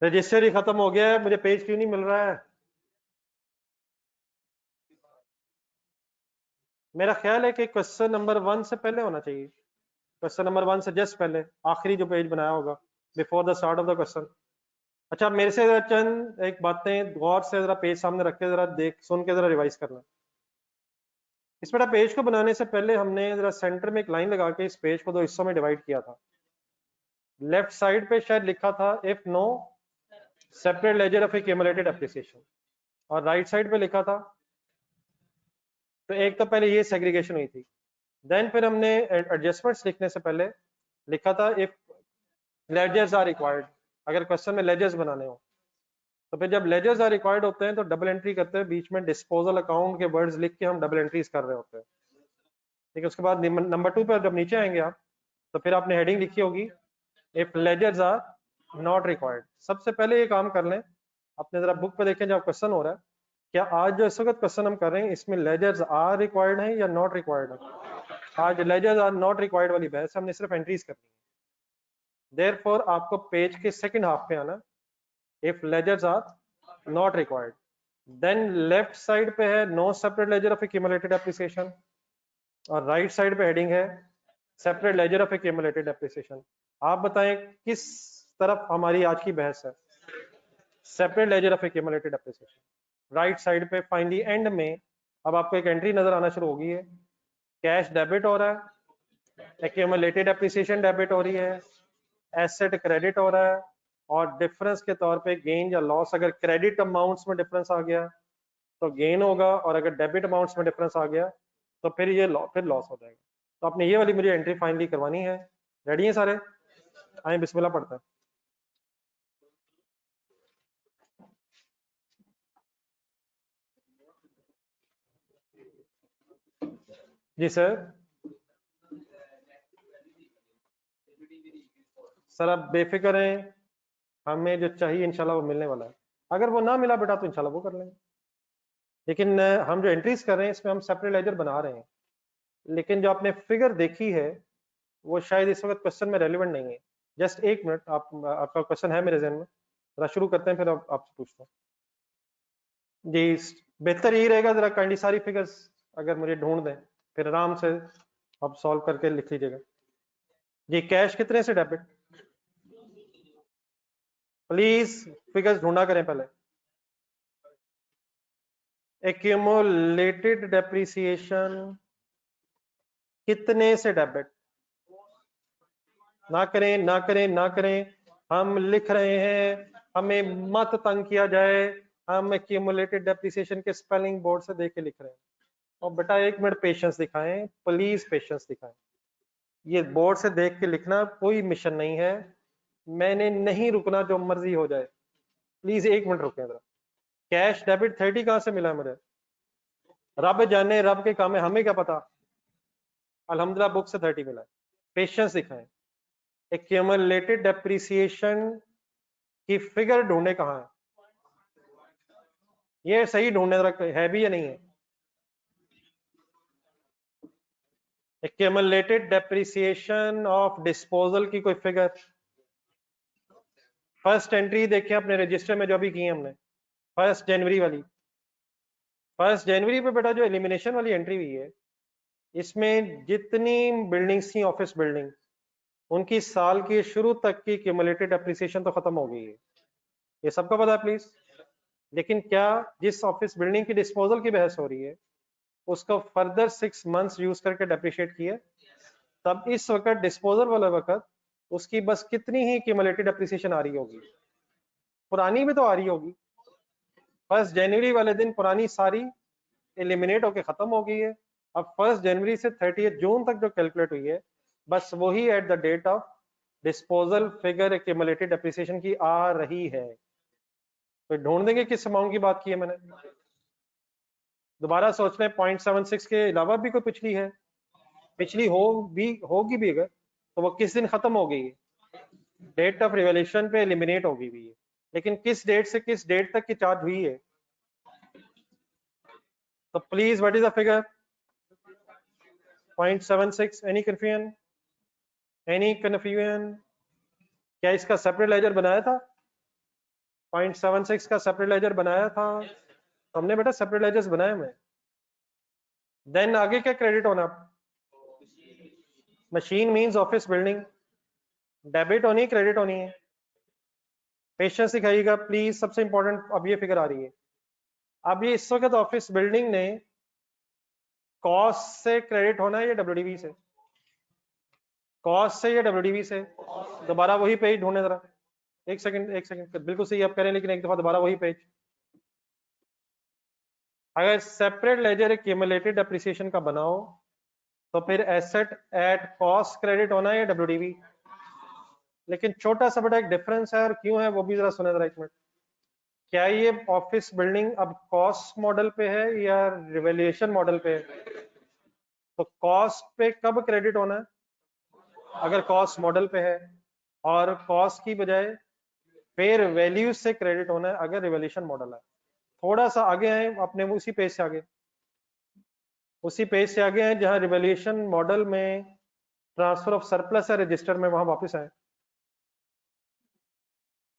रजिस्टर ही खत्म हो गया है, मुझे पेज क्यों नहीं मिल रहा है? मेरा ख्याल है कि क्वेश्चन नंबर 1 से पहले होना चाहिए, क्वेश्चन नंबर 1 से जस्ट पहले, आखिरी जो पेज बनाया होगा before the start of the question. अच्छा, मेरे से जरा चंद एक बातें गौर से जरा पेज सामने रख के जरा देख सुन के जरा रिवाइज करना। इस बेटा पेज को बनाने से पहले हमने जरा सेंटर में एक लाइन लगा के इस पेज को दो हिस्सों में डिवाइड किया था। लेफ्ट साइड पे शायद लिखा था if no separate ledger of accumulated appreciation, और राइट साइड पे लिखा था, तो एक तो पहले ये सेग्रीगेशन हुई थी। देन फिर हमने एडजस्टमेंट्स लिखने से पहले लिखा था इफ लेजर्स आर रिक्वायर्ड, अगर क्वेश्चन में लेजर्स बनाने हो तो फिर जब लेजर्स आर रिक्वायर्ड होते हैं तो डबल एंट्री करते हैं, बीच में डिस्पोजल अकाउंट के वर्ड्स लिख के हम डबल एंट्रीज कर रहे होते हैं। ठीक है, उसके बाद नंबर 2 पर जब नीचे आएंगे आप तो फिर आपने हेडिंग लिखी होगी if ledgers are not required. सबसे पहले ये काम कर लें, अपने जरा बुक पे देखें जब क्वेश्चन हो रहा है, क्या आज जो इस वक्त क्वेश्चन हम कर रहे हैं इसमें लेजर्स आर रिक्वायर्ड है या नॉट रिक्वायर्ड है? आज लेजर्स आर नॉट रिक्वायर्ड वाली बहस, हमने सिर्फ एंट्रीज करनी है। देयरफॉर आपको पेज के सेकंड हाफ पे आना, if ledgers are not required, then left side पे है no separate ledger of accumulated appreciation, और राइट साइड पे हेडिंग है separate ledger of accumulated appreciation. आप बताएं किस तरफ हमारी आज की बहस है? Separate ledger of accumulated appreciation. Right side पे फाइनली एंड में अब आपको एक एंट्री नजर आना शुरू होगी है, कैश डेबिट हो रहा है, एक्यूमुलेटेड एप्रिसिएशन डेबिट हो रही है, एसेट क्रेडिट हो रहा है, और डिफरेंस के तौर पे गेन या लॉस, अगर क्रेडिट अमाउंट्स में डिफरेंस आ गया तो गेन होगा, और अगर डेबिट अमाउंट्स में डिफरेंस आ गया तो फिर ये फिर लॉस हो जाएगा। तो आपने ये वाली मुझे एंट्री फाइनली करवानी है। रेडी है सारे? आए बिस्मिल्लाह पढ़ते हैं। जी सर। सर आप बेफिक्र हैं, हमें जो चाहिए इंशाल्लाह वो मिलने वाला है। अगर वो ना मिला बेटा तो इंशाल्लाह वो कर लेंगे, लेकिन हम जो एंट्रीज कर रहे हैं इसमें हम सेपरेट लेजर बना रहे हैं, लेकिन जो आपने फिगर देखी है वो शायद इस वक्त क्वेश्चन में रेलिवेंट नहीं है। जस्ट एक मिनट, आपका क्वेश्चन है मेरे जहन में, जरा शुरू करते हैं फिर आपसे पूछता हूँ। जी बेहतर यही रहेगा, जरा काइंडली सारी फिगर्स अगर मुझे ढूंढ दें, फिर आराम से आप सॉल्व करके लिख लीजिएगा। जी कैश कितने से डेबिट? प्लीज फिगर्स ढूंढा करें पहले। एक्यूमुलेटेड डेप्रिसिएशन कितने से डेबिट? ना करें ना करें ना करें, हम लिख रहे हैं, हमें मत तंग किया जाए, हम एक्यूमुलेटेड डेप्रिसिएशन के स्पेलिंग बोर्ड से देख के लिख रहे हैं। और बेटा एक मिनट पेशेंस दिखाएं, प्लीज पेशेंस दिखाएं। ये बोर्ड से देख के लिखना कोई मिशन नहीं है, मैंने नहीं रुकना जो मर्जी हो जाए, प्लीज एक मिनट रुकें जरा। कैश डेबिट 30 कहां से मिला मुझे? रब जाने, रब के काम है, हमें क्या पता। अल्हम्दुलिल्लाह बुक से 30 मिला है। पेशेंस दिखाएं। एक्यूमुलेटेड डेप्रिसिएशन की फिगर ढूंढे कहां है, ये सही ढूंढने जरा, है भी या नहीं है? एक्यूमुलेटेड डेप्रिसिएशन ऑफ डिस्पोजल की कोई फिगर? फर्स्ट एंट्री देखें अपने रजिस्टर में जो अभी की है हमने, 1 जनवरी वाली। 1 जनवरी पे बेटा जो एलिमिनेशन वाली एंट्री हुई है, इसमें जितनी बिल्डिंग्स थी ऑफिस बिल्डिंग, उनकी साल की शुरू तक की क्यूमुलेटेड एप्रिसिएशन तो खत्म हो गई है, ये सबको पता है प्लीज। लेकिन क्या जिस ऑफिस बिल्डिंग की डिस्पोजल की बहस हो रही है उसको फर्दर 6 मंथ्स यूज करके डेप्रिशिएट किया? तब इस वक्त डिस्पोजल वाला वक्त उसकी बस कितनी ही क्यूमुलेटेड एप्रिसिएशन आ रही होगी? पुरानी भी तो आ रही होगी। 1 जनवरी वाले दिन पुरानी सारी एलिमिनेट होके खत्म हो गई है। अब 1 जनवरी से 30 जून तक जो कैलकुलेट हुई है बस वही at the date of disposal figure accumulated appreciation की आ रही है। तो ढूंढ देंगे किस अमाउंट की बात की है मैंने। दोबारा सोच लें, 0.76 के अलावा भी कोई पिछली है? पिछली होगी भी अगर, तो वो किस दिन खत्म हो गई है? डेट ऑफ रिवॉल्यूशन पे एलिमिनेट हो गई हुई है, लेकिन किस डेट से किस डेट तक की चार्ज हुई है? तो please what is the figure? 0.76। Any confusion? Any confusion? क्या इसका सेपरेट लेजर बनाया था? 0.76 का सेपरेट लेजर बनाया था हमने बेटा, सेपरेट लेजर्स बनाए हुए। देन आगे क्या क्रेडिट होना? Machine means office building, debit होनी क्रेडिट होनी है? पेशेंस दिखाइएगा प्लीज, सबसे इंपॉर्टेंट अब ये फिगर आ रही है। अब ये इस वक्त ऑफिस बिल्डिंग ने कॉस्ट से क्रेडिट होना है या डब्ल्यूडीवी से? कॉस्ट से या डब्ल्यूडीवी से? दोबारा वही पेज ढूंढने जरा, एक सेकंड, बिल्कुल सही आप करें, लेकिन एक दफा दोबारा वही पेज। अगर सेपरेट लेजर एक्यूमुलेटेड डेप्रिसिएशन का बनाओ तो फिर एसेट एट कॉस्ट क्रेडिट होना है या डब्ल्यूडीवी? लेकिन छोटा सा बड़ा एक डिफरेंस है, और क्यों है वो भी जरा सुने जरा एक मिनट। क्या ये ऑफिस बिल्डिंग अब कॉस्ट मॉडल पे है या रिवैल्यूएशन मॉडल पे है? तो कॉस्ट पे कब क्रेडिट होना है? अगर कॉस्ट मॉडल पे है, और कॉस्ट की बजाय फेयर वैल्यू से क्रेडिट होना है अगर रिवैल्यूएशन मॉडल है। थोड़ा सा आगे आए अपने, उसी पेज से आगे, उसी पेज से आगे हैं जहां रिवैल्यूएशन मॉडल में ट्रांसफर ऑफ सरप्लस है रजिस्टर में, वहां वापस आए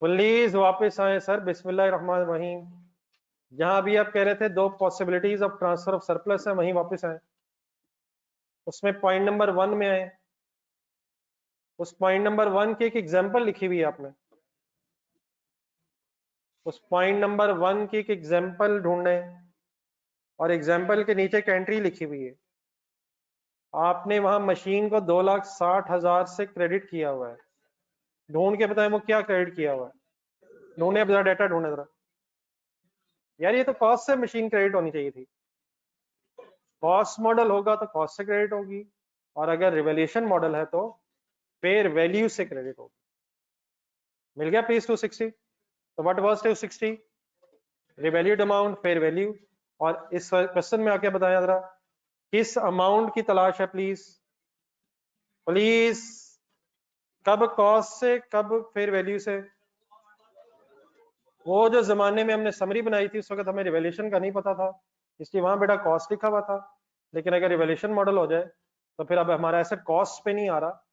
प्लीज, वापस आए सर। बिस्मिल्लाहिर्रहमानिर्रहीम। जहां अभी आप कह रहे थे दो possibilities of transfer of surplus है, वहीं वापस आए, उसमें पॉइंट नंबर 1 में आए। उस पॉइंट नंबर 1 की एक एग्जांपल लिखी हुई है आपने, उस पॉइंट नंबर 1 की एक एग्जांपल ढूंढने, और एग्जांपल के नीचे एक एंट्री लिखी हुई है। आपने वहां मशीन को 2,60,000 से क्रेडिट किया हुआ है। ढूंढ के बताएं वो क्या क्रेडिट किया हुआ है, ढूंढे जरा, डाटा ढूंढे जरा। यार ये तो कॉस्ट से मशीन क्रेडिट होनी चाहिए थी। कॉस्ट मॉडल होगा तो कॉस्ट से क्रेडिट होगी, और अगर रिवैल्यूएशन मॉडल है तो फेयर वैल्यू से क्रेडिट होगी। मिल गया प्लीज 260? तो what was 260? Revalued amount, fair value. और इस क्वेश्चन में आके बताया जरा किस अमाउंट की तलाश है प्लीज, प्लीज। कब कॉस्ट से, कब फेयर वैल्यू से? वो जो जमाने में हमने समरी बनाई थी उस वक्त हमें रिवैल्यूएशन का नहीं पता था, इसलिए वहां बेटा कॉस्ट लिखा हुआ था। लेकिन अगर रिवैल्यूएशन मॉडल हो जाए तो फिर अब हमारा एसेट कॉस्ट पे नहीं आ रहा।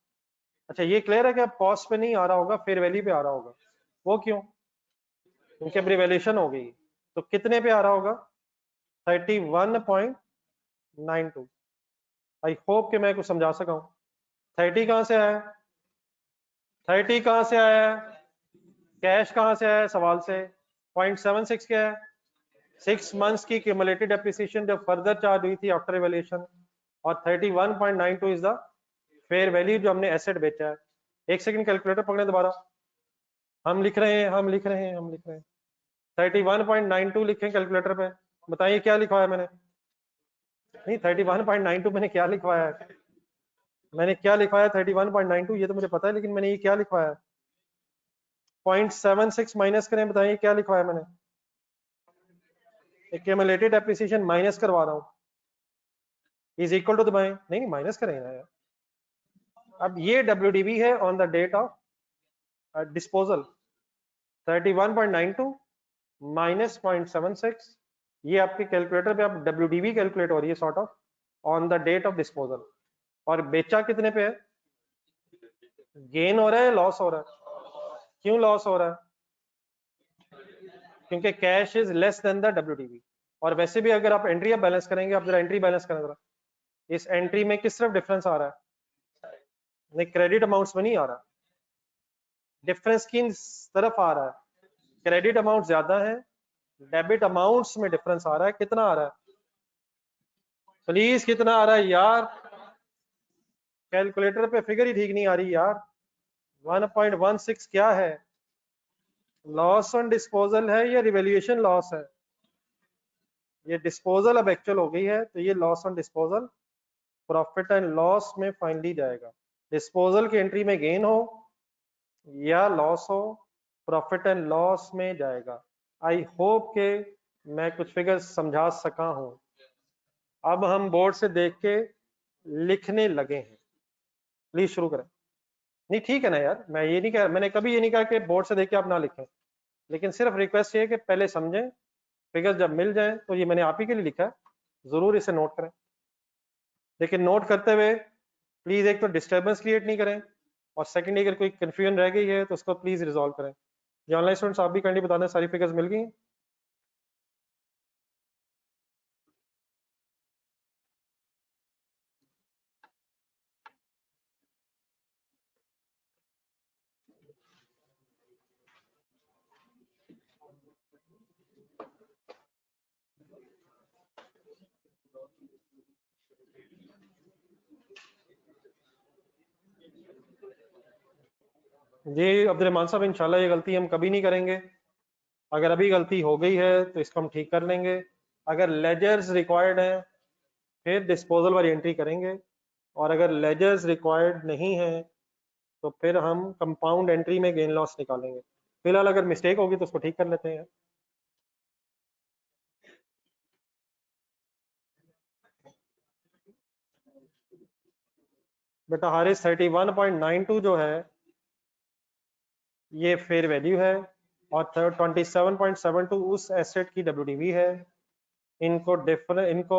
अच्छा ये क्लियर है कि अब कॉस्ट पे नहीं आ रहा होगा, फेयर वैल्यू पे आ रहा होगा। वो क्यों? क्योंकि अब रिवैल्यूएशन हो गई। तो कितने पे आ रहा होगा? 31.92। आई होप कि मैं कुछ समझा सका हूं। 30 कहां से आया? 30 कहां से आया? कैश कहां से आया सवाल से? 0.76 क्या है? 6 मंथ्स की क्यूमुलेटेड डेप्रिसिएशन जब फर्दर चार्ज हुई थी आफ्टर इवैल्यूएशन, और 31.92 इज द फेयर वैल्यू जो हमने एसेट बेचा है। एक सेकंड कैलकुलेटर पकड़े दोबारा, हम लिख रहे हैं, हम लिख रहे हैं, हम लिख रहे हैं। 31.92 लिखें कैलकुलेटर पे, बताइए क्या लिखवाया मैंने? नहीं 31.92 मैंने क्या लिखवाया है? मैंने क्या लिखवाया 31.92? ये तो मुझे पता है, लेकिन मैंने ये क्या लिखवाया? 0.76 माइनस करें, बताइए क्या लिखवाया मैंने? एक्यूमुलेटेड डेप्रिसिएशन माइनस करवा रहा हूं, इज इक्वल टू दबाएं, नहीं माइनस करेंगे यार। अब ये डब्ल्यूडीवी है on the date of disposal, 31.92 minus 0.76, ये आपके कैलकुलेटर पे आप डब्ल्यूडीवी कैलकुलेट हो रही है sort of on the date of disposal. और बेचा कितने पे है? गेन हो रहा है, लॉस हो रहा है? क्यों लॉस हो रहा है? क्योंकि cash is less than the WDV. और वैसे भी अगर आप एंट्री बैलेंस करेंगे, आप जरा एंट्री बैलेंस करें जरा, इस एंट्री में किस तरफ डिफरेंस आ रहा है? नहीं क्रेडिट अमाउंट्स में नहीं आ रहा, डिफरेंस किन तरफ आ रहा है? क्रेडिट अमाउंट ज्यादा है, डेबिट अमाउंट्स में डिफरेंस आ रहा है। कितना आ रहा है प्लीज, कितना आ रहा है यार? कैलकुलेटर पे फिगर ही ठीक नहीं आ रही यार। 1.16 क्या है? लॉस ऑन डिस्पोजल है या रिवैल्यूएशन लॉस है? ये डिस्पोजल अब एक्चुअल हो गई है, तो ये loss on disposal profit and loss में फाइनली जाएगा। डिस्पोजल की एंट्री में गेन हो या लॉस हो, प्रॉफिट एंड लॉस में जाएगा। आई होप के मैं कुछ फिगर्स समझा सका हूं। अब हम बोर्ड से देख के लिखने लगे हैं, प्लीज शुरू करें। नहीं ठीक है ना यार, मैं ये नहीं कह, मैंने कभी ये नहीं कहा कि बोर्ड से देख के आप ना लिखें, लेकिन सिर्फ रिक्वेस्ट ये है कि पहले समझें, फिगर्स जब मिल जाए तो ये मैंने आप ही के लिए लिखा है, जरूर इसे नोट करें। लेकिन नोट करते हुए प्लीज एक तो डिस्टर्बेंस क्रिएट नहीं करें, और सेकेंडली अगर कोई कंफ्यूजन रह गई है तो उसको प्लीज रिजॉल्व करें। ये ऑनलाइन स्टूडेंट्स आप भी काइंडली बता दें सारी फिगर्स मिल गई? जी अब्दुल साहब, इंशाल्लाह ये गलती हम कभी नहीं करेंगे। अगर अभी गलती हो गई है तो इसको हम ठीक कर लेंगे। अगर लेजर्स रिक्वायर्ड हैं फिर डिस्पोजल वाली एंट्री करेंगे, और अगर लेजर्स रिक्वायर्ड नहीं है तो फिर हम कंपाउंड एंट्री में गेन लॉस निकालेंगे। फिलहाल अगर मिस्टेक होगी तो उसको ठीक कर लेते हैं। बेटा हारिस 31.92 जो है ये फेयर वैल्यू है, और 27.72 उस एसेट की डब्ल्यूडीवी है। इनको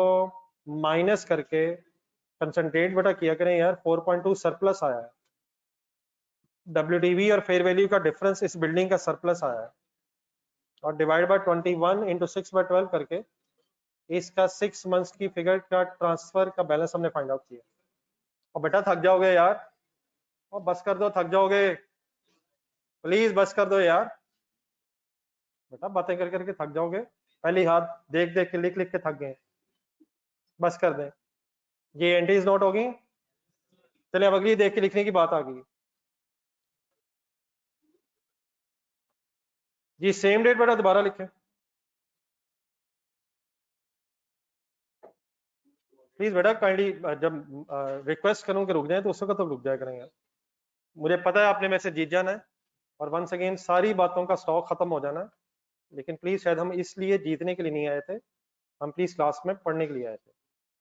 माइनस करके कंसंट्रेट बेटा किया करें यार, 4.2 सरप्लस आया है। डब्ल्यूडीवी और फेयर वैल्यू का डिफरेंस इस बिल्डिंग का सरप्लस आया है, और डिवाइड बाय 21 इंटू 6/12 करके इसका 6 मंथ्स की फिगर का ट्रांसफर का बैलेंस हमने फाइंड आउट किया। और बेटा थक जाओगे यार, और बस कर दो, थक जाओगे, प्लीज बस कर दो यार। बेटा बातें कर करके थक जाओगे, पहली हाथ देख देख के लिख लिख के थक गए, बस कर दें। ये एंट्रीज नोट होगी। चलिए अब अगली देख के लिखने की बात आ गई जी। सेम डेट बेटा दोबारा लिखें प्लीज बेटा, काइंडली। जब रिक्वेस्ट करूं कि रुक जाए तो उस वक्त तो रुक जाया करेंगे। मुझे पता है आपने मेरे से जीत जाना है, और वंस अगेन सारी बातों का स्टॉक खत्म हो जाना है, लेकिन प्लीज शायद हम इसलिए जीतने के लिए नहीं आए थे, हम प्लीज क्लास में पढ़ने के लिए आए थे।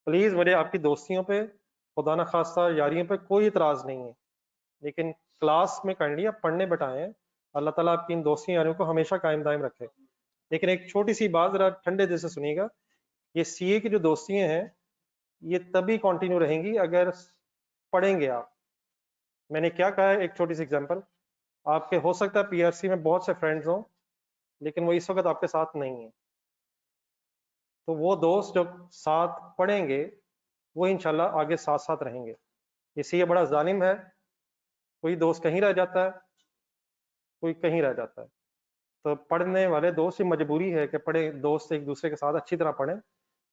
प्लीज मुझे आपकी दोस्तियों पे, खुदा न खास्ता यारियों पे कोई इतराज नहीं है, लेकिन क्लास में काइंडली आप पढ़ने बैठाएं। अल्लाह ताला आपकी इन दोस्ती यारियों को हमेशा कायम दायम रखे। लेकिन एक छोटी सी बात जरा ठंडे दिल से सुनिएगा, ये सीए की जो दोस्तियां हैं ये तभी कंटिन्यू रहेंगी अगर पढ़ेंगे आप। मैंने क्या कहा है, एक छोटी सी एग्जांपल। आपके हो सकता है पीआरसी में बहुत से फ्रेंड्स हों, लेकिन वो इस वक्त आपके साथ नहीं है, तो वो दोस्त जो साथ पढ़ेंगे वो इंशाल्लाह आगे साथ साथ रहेंगे। ये बड़ा जालिम है, कोई दोस्त कहीं रह जाता है, कोई कहीं रह जाता है। तो पढ़ने वाले दोस्त की मजबूरी है कि पढ़े दोस्त एक दूसरे के साथ अच्छी तरह पढ़ें,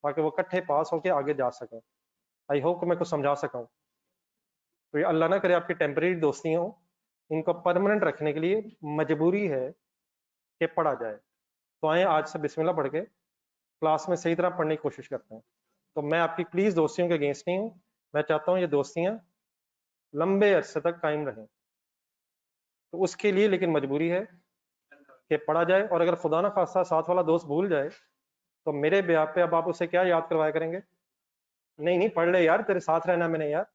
ताकि वो इकट्ठे पास होकर आगे जा सकें। आई होप कि मैं कुछ समझा सका हूँ। तो ये अल्लाह ना करे आपकी टेम्परेरी दोस्तियां हो, इनको परमानेंट रखने के लिए मजबूरी है कि पढ़ा जाए। तो आए आज से बिस्मिल्लाह पढ़ के क्लास में सही तरह पढ़ने की कोशिश करते हैं। तो मैं आपकी प्लीज दोस्तियों के अगेंस्ट नहीं हूँ, मैं चाहता हूँ ये दोस्तियां लंबे अरसे तक कायम रहें। तो उसके लिए लेकिन मजबूरी है कि पढ़ा जाए, और अगर खुदा ना खास्ता साथ वाला दोस्त भूल जाए तो मेरे ब्याह पे अब आप उसे क्या याद करवाया करेंगे? नहीं नहीं पढ़ ले यार, तेरे साथ रहना मैंने यार,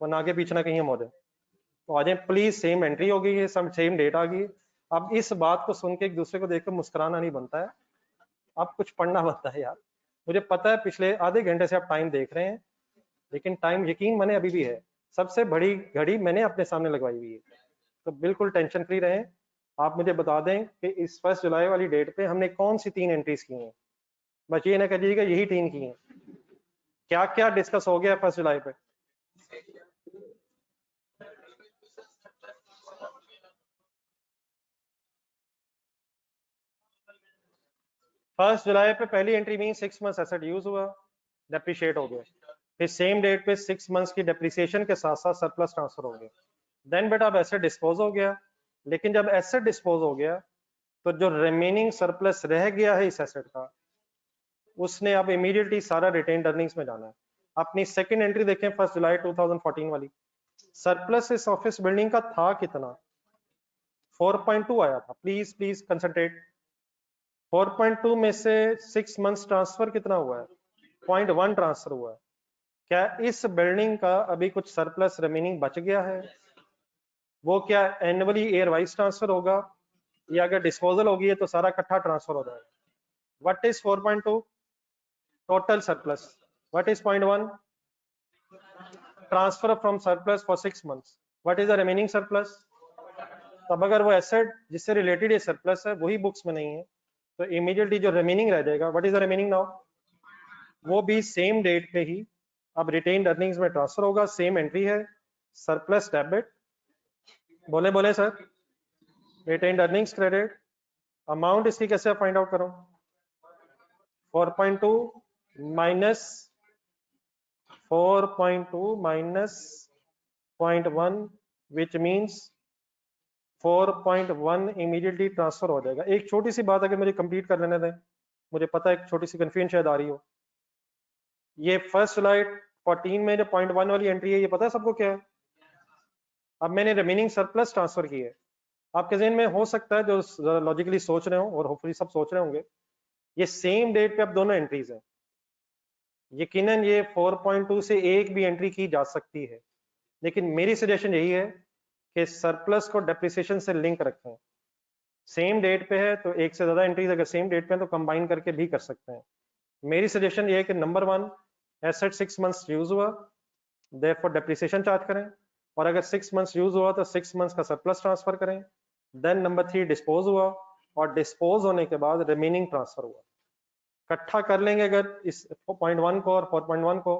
वरना आगे पीछे ना कहीं हम हो जाए। तो आ जाए प्लीज, सेम एंट्री हो गई है, सब सेम डेट आ गई। अब इस बात को सुन के एक दूसरे को देखकर मुस्कुराना नहीं बनता है, अब कुछ पढ़ना बनता है यार। मुझे पता है पिछले आधे घंटे से आप टाइम देख रहे हैं, लेकिन टाइम यकीन माने अभी भी है। सबसे बड़ी घड़ी मैंने अपने सामने लगवाई हुई है, तो बिल्कुल टेंशन फ्री रहें। आप मुझे बता दें कि इस 1 जुलाई वाली डेट पे हमने कौन सी 3 एंट्रीज की हैं। बस ये ना कहिएगा यही 3 की हैं। क्या क्या डिस्कस हो गया 1 जुलाई पे? 1 जुलाई पे पहली एंट्री में 6 मंथ्स एसेट यूज हुआ, डेप्रिशिएट हो गया। फिर सेम डेट पे 6 मंथ्स की डेप्रिसिएशन के साथ साथ सरप्लस ट्रांसफर हो गया। देन बेटा अब एसेट डिस्पोज हो गया, लेकिन जब एसेट डिस्पोज हो गया तो जो रिमेनिंग सरप्लस रह गया है इस एसेट का, उसने अब इमीडिएटली सारा रिटेन्ड अर्निंग्स में जाना है। अपनी सेकंड एंट्री देखें 1 जुलाई 2014 वाली, सरप्लस इस ऑफिस बिल्डिंग का था कितना? 4.2 आया था। Please please concentrate. 4.2 में से 6 मंथ्स ट्रांसफर कितना हुआ है? 0.1 ट्रांसफर हुआ है। क्या इस बिल्डिंग का अभी कुछ सरप्लस रिमेनिंग बच गया है? वो क्या एनुअली ईयर वाइज ट्रांसफर होगा, या अगर डिस्पोजल होगी है तो सारा इकट्ठा ट्रांसफर हो जाएगा? What is 4.2? Total surplus. What is 0.1? Transfer from surplus for 6 months. What is the remaining surplus? तब अगर वो एसेट जिससे रिलेटेड ये सरप्लस है वही बुक्स में नहीं है, तो इमीडिएटली जो रिमेनिंग रह जाएगा, what is the remaining now? वो भी सेम डेट पे ही अब रिटेन्ड अर्निंग्स में ट्रांसफर होगा। सेम एंट्री है, सरप्लस डेबिट। बोले बोले sir, retained earnings credit. Amount इसकी कैसे फाइंड आउट करूं? 4.2 minus 4.2 minus 0.1 which means 4.1 immediately transfer हो जाएगा। एक छोटी सी बात अगर मुझे कंप्लीट कर लेने दें, मुझे पता है एक छोटी सी कंफ्यूजन शायद आ रही हो। ये फर्स्ट जुलाई 14 में जो 0.1 वाली एंट्री है, ये पता है सबको क्या है? अब मैंने रिमेनिंग सरप्लस ट्रांसफर की है। आपके जहन में हो सकता है जो लॉजिकली सोच रहे हो, और होपफुली सब सोच रहे होंगे, ये सेम डेट पे अब दोनों एंट्रीज हैं। यकीनन ये 4.2 से एक भी एंट्री की जा सकती है, लेकिन मेरी सजेशन यही है कि सरप्लस को डेप्रिसिएशन से लिंक रखें। सेम डेट पे है तो एक से ज्यादा एंट्रीज अगर सेम डेट पे है तो कंबाइन करके भी कर सकते हैं। मेरी सजेशन ये है कि नंबर 1, एसेट 6 मंथ्स यूज हुआ, देयरफॉर डेप्रिसिएशन चार्ज करें, और अगर 6 मंथ्स यूज हुआ तो 6 मंथ्स का सरप्लस ट्रांसफर करें। देन नंबर 3, डिस्पोज हुआ, और डिस्पोज होने के बाद रिमेनिंग ट्रांसफर हुआ। इकट्ठा कर लेंगे अगर इस 0.1 को और 4.1 को,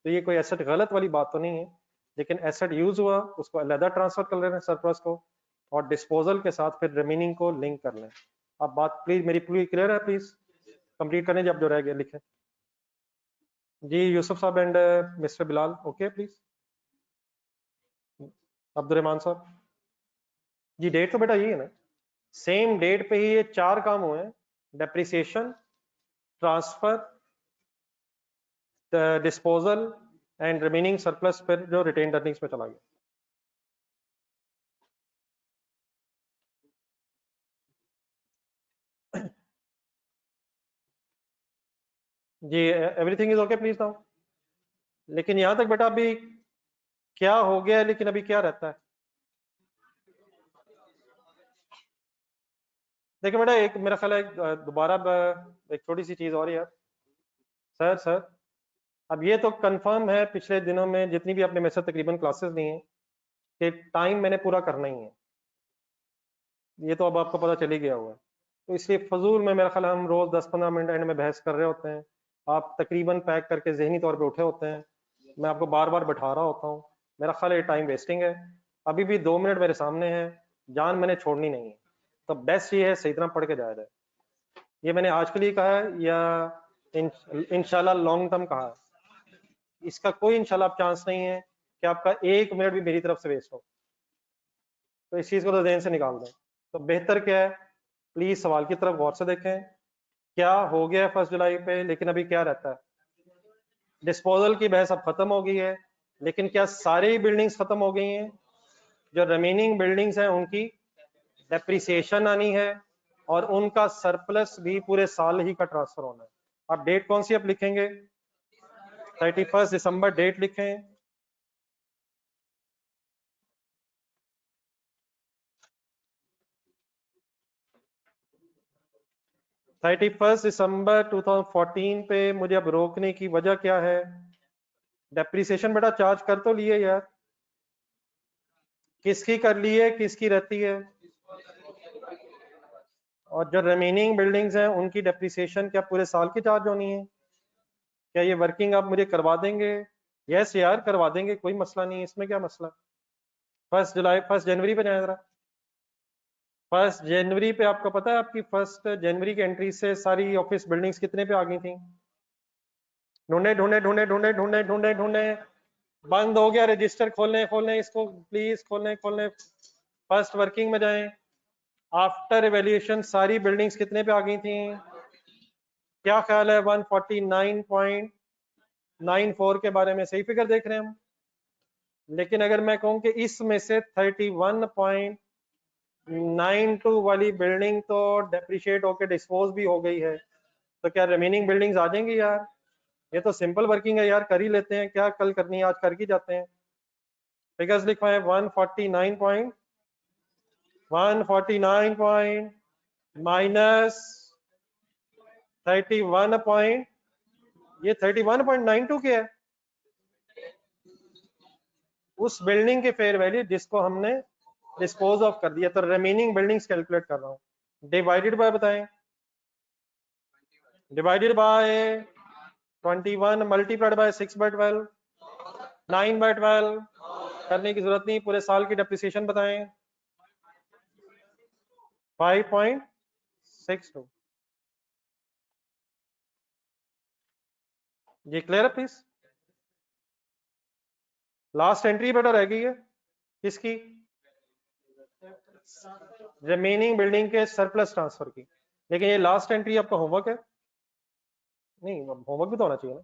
तो ये कोई एसेट गलत वाली बात तो नहीं है, लेकिन एसेट यूज हुआ उसको अलग ट्रांसफर कर लेना सरप्लस को, और डिस्पोजल के साथ फिर रिमेनिंग को लिंक कर लें। अब बात प्लीज मेरी पूरी क्लियर है? प्लीज कंप्लीट करने जब जो रह गया लिखें जी। यूसुफ साहब and mister Bilal, okay please. Abdul Rahman साहब जी, डेट तो बेटा यही है ना, सेम डेट पे ही ये 4 काम हुए हैं, depreciation, transfer, disposal and remaining surplus फिर जो रिटेन्ड अर्निंग्स में चला गया। जी everything is okay please now. लेकिन यहां तक बेटा अभी क्या हो गया है, लेकिन अभी क्या रहता है? देखिए बेटा, एक मेरा ख्याल है दोबारा एक छोटी सी चीज और है यार। सर अब ये तो कंफर्म है पिछले दिनों में जितनी भी आपने मेरे साथ तकरीबन क्लासेस ली हैं कि टाइम मैंने पूरा करना ही है, ये तो अब आपको पता चल ही गया हुआ है। तो इसलिए फजूल में मेरा ख्याल हम रोज 10-15 मिनट एंड में बहस कर रहे होते हैं, आप तकरीबन पैक करके जहनी तौर पे उठे होते हैं, मैं आपको बार बार बैठा रहा होता हूँ, मेरा ख्याल ये टाइम वेस्टिंग है। अभी भी 2 मिनट मेरे सामने है, जान मैंने छोड़नी नहीं है, तो बेस्ट ये है सही तरह पढ़ के जाया जाए। ये मैंने आज के लिए कहा है या इंशाल्लाह लॉन्ग टर्म कहा है? इसका कोई इंशाल्लाह चांस नहीं है कि आपका 1 मिनट भी मेरी तरफ से वेस्ट हो, तो इस चीज को तो ध्यान से निकाल दें। तो बेहतर क्या है, प्लीज सवाल की तरफ गौर से देखें। क्या हो गया है 1 जुलाई पे, लेकिन अभी क्या रहता है? डिस्पोजल की बहस अब खत्म हो गई है, लेकिन क्या सारी बिल्डिंग्स खत्म हो गई हैं? जो रिमेनिंग बिल्डिंग्स हैं उनकी डेप्रिसिएशन आनी है, और उनका सरप्लस भी पूरे साल ही का ट्रांसफर होना है। अब डेट कौन सी आप लिखेंगे? 31 दिसंबर डेट लिखें। थर्टी फर्स्ट दिसंबर 2014 पे मुझे अब रोकने की वजह क्या है? डेप्रिसिएशन बेटा चार्ज कर तो लिए यार, किसकी कर ली है, किसकी रहती है? और जो रिमेनिंग बिल्डिंग्स हैं उनकी डेप्रिसिएशन क्या पूरे साल की चार्ज होनी है? क्या ये वर्किंग आप मुझे करवा देंगे? यस यार करवा देंगे, कोई मसला नहीं है, इसमें क्या मसला? 1 जनवरी पे जाए जरा। 1 जनवरी पे आपको पता है आपकी 1 जनवरी की एंट्री से सारी ऑफिस बिल्डिंग्स कितने पे आ गई थी? ढूंढे ढूंढे ढूंढे ढूंढे ढूंढे ढूंढे ढूंढे, बंद हो गया रजिस्टर, खोलने खोलने इसको प्लीज, खोलने खोलने, फर्स्ट वर्किंग में जाएं। आफ्टर एवेल्यूएशन सारी बिल्डिंग्स कितने पे आ गई थी? क्या ख्याल है? 149.94 के बारे में सही फिगर देख रहे हैं हम। लेकिन अगर मैं कहूं कि इसमें से 31.92 वाली बिल्डिंग तो डेप्रिशिएट होकर डिस्पोज भी हो गई है, तो क्या रिमेनिंग बिल्डिंग्स आ जाएंगी यार? ये तो सिंपल वर्किंग है यार, कर ही लेते हैं, क्या कल करनी है आज कर ही जाते हैं। फिगर्स लिखवाएं, 149 पॉइंट माइनस 31 पॉइंट, ये 31.92 के है उस बिल्डिंग के फेयर वैल्यू जिसको हमने डिस्पोज ऑफ कर दिया। तो रिमेनिंग बिल्डिंग्स कैलकुलेट कर रहा हूं, डिवाइडेड बाय बताएं, डिवाइडेड बाय 21 मल्टीप्लाइड बाय 6/12, 9/12 करने की जरूरत नहीं, पूरे साल की डेप्रिसिएशन बताएं 5.62। ये क्लियर है प्लीज? लास्ट एंट्री बेटा रह गई है, किसकी? रिमेनिंग बिल्डिंग के सरप्लस ट्रांसफर की। लेकिन ये लास्ट एंट्री आपका होमवर्क है नहीं, होमवर्क भी तो होना चाहिए ना।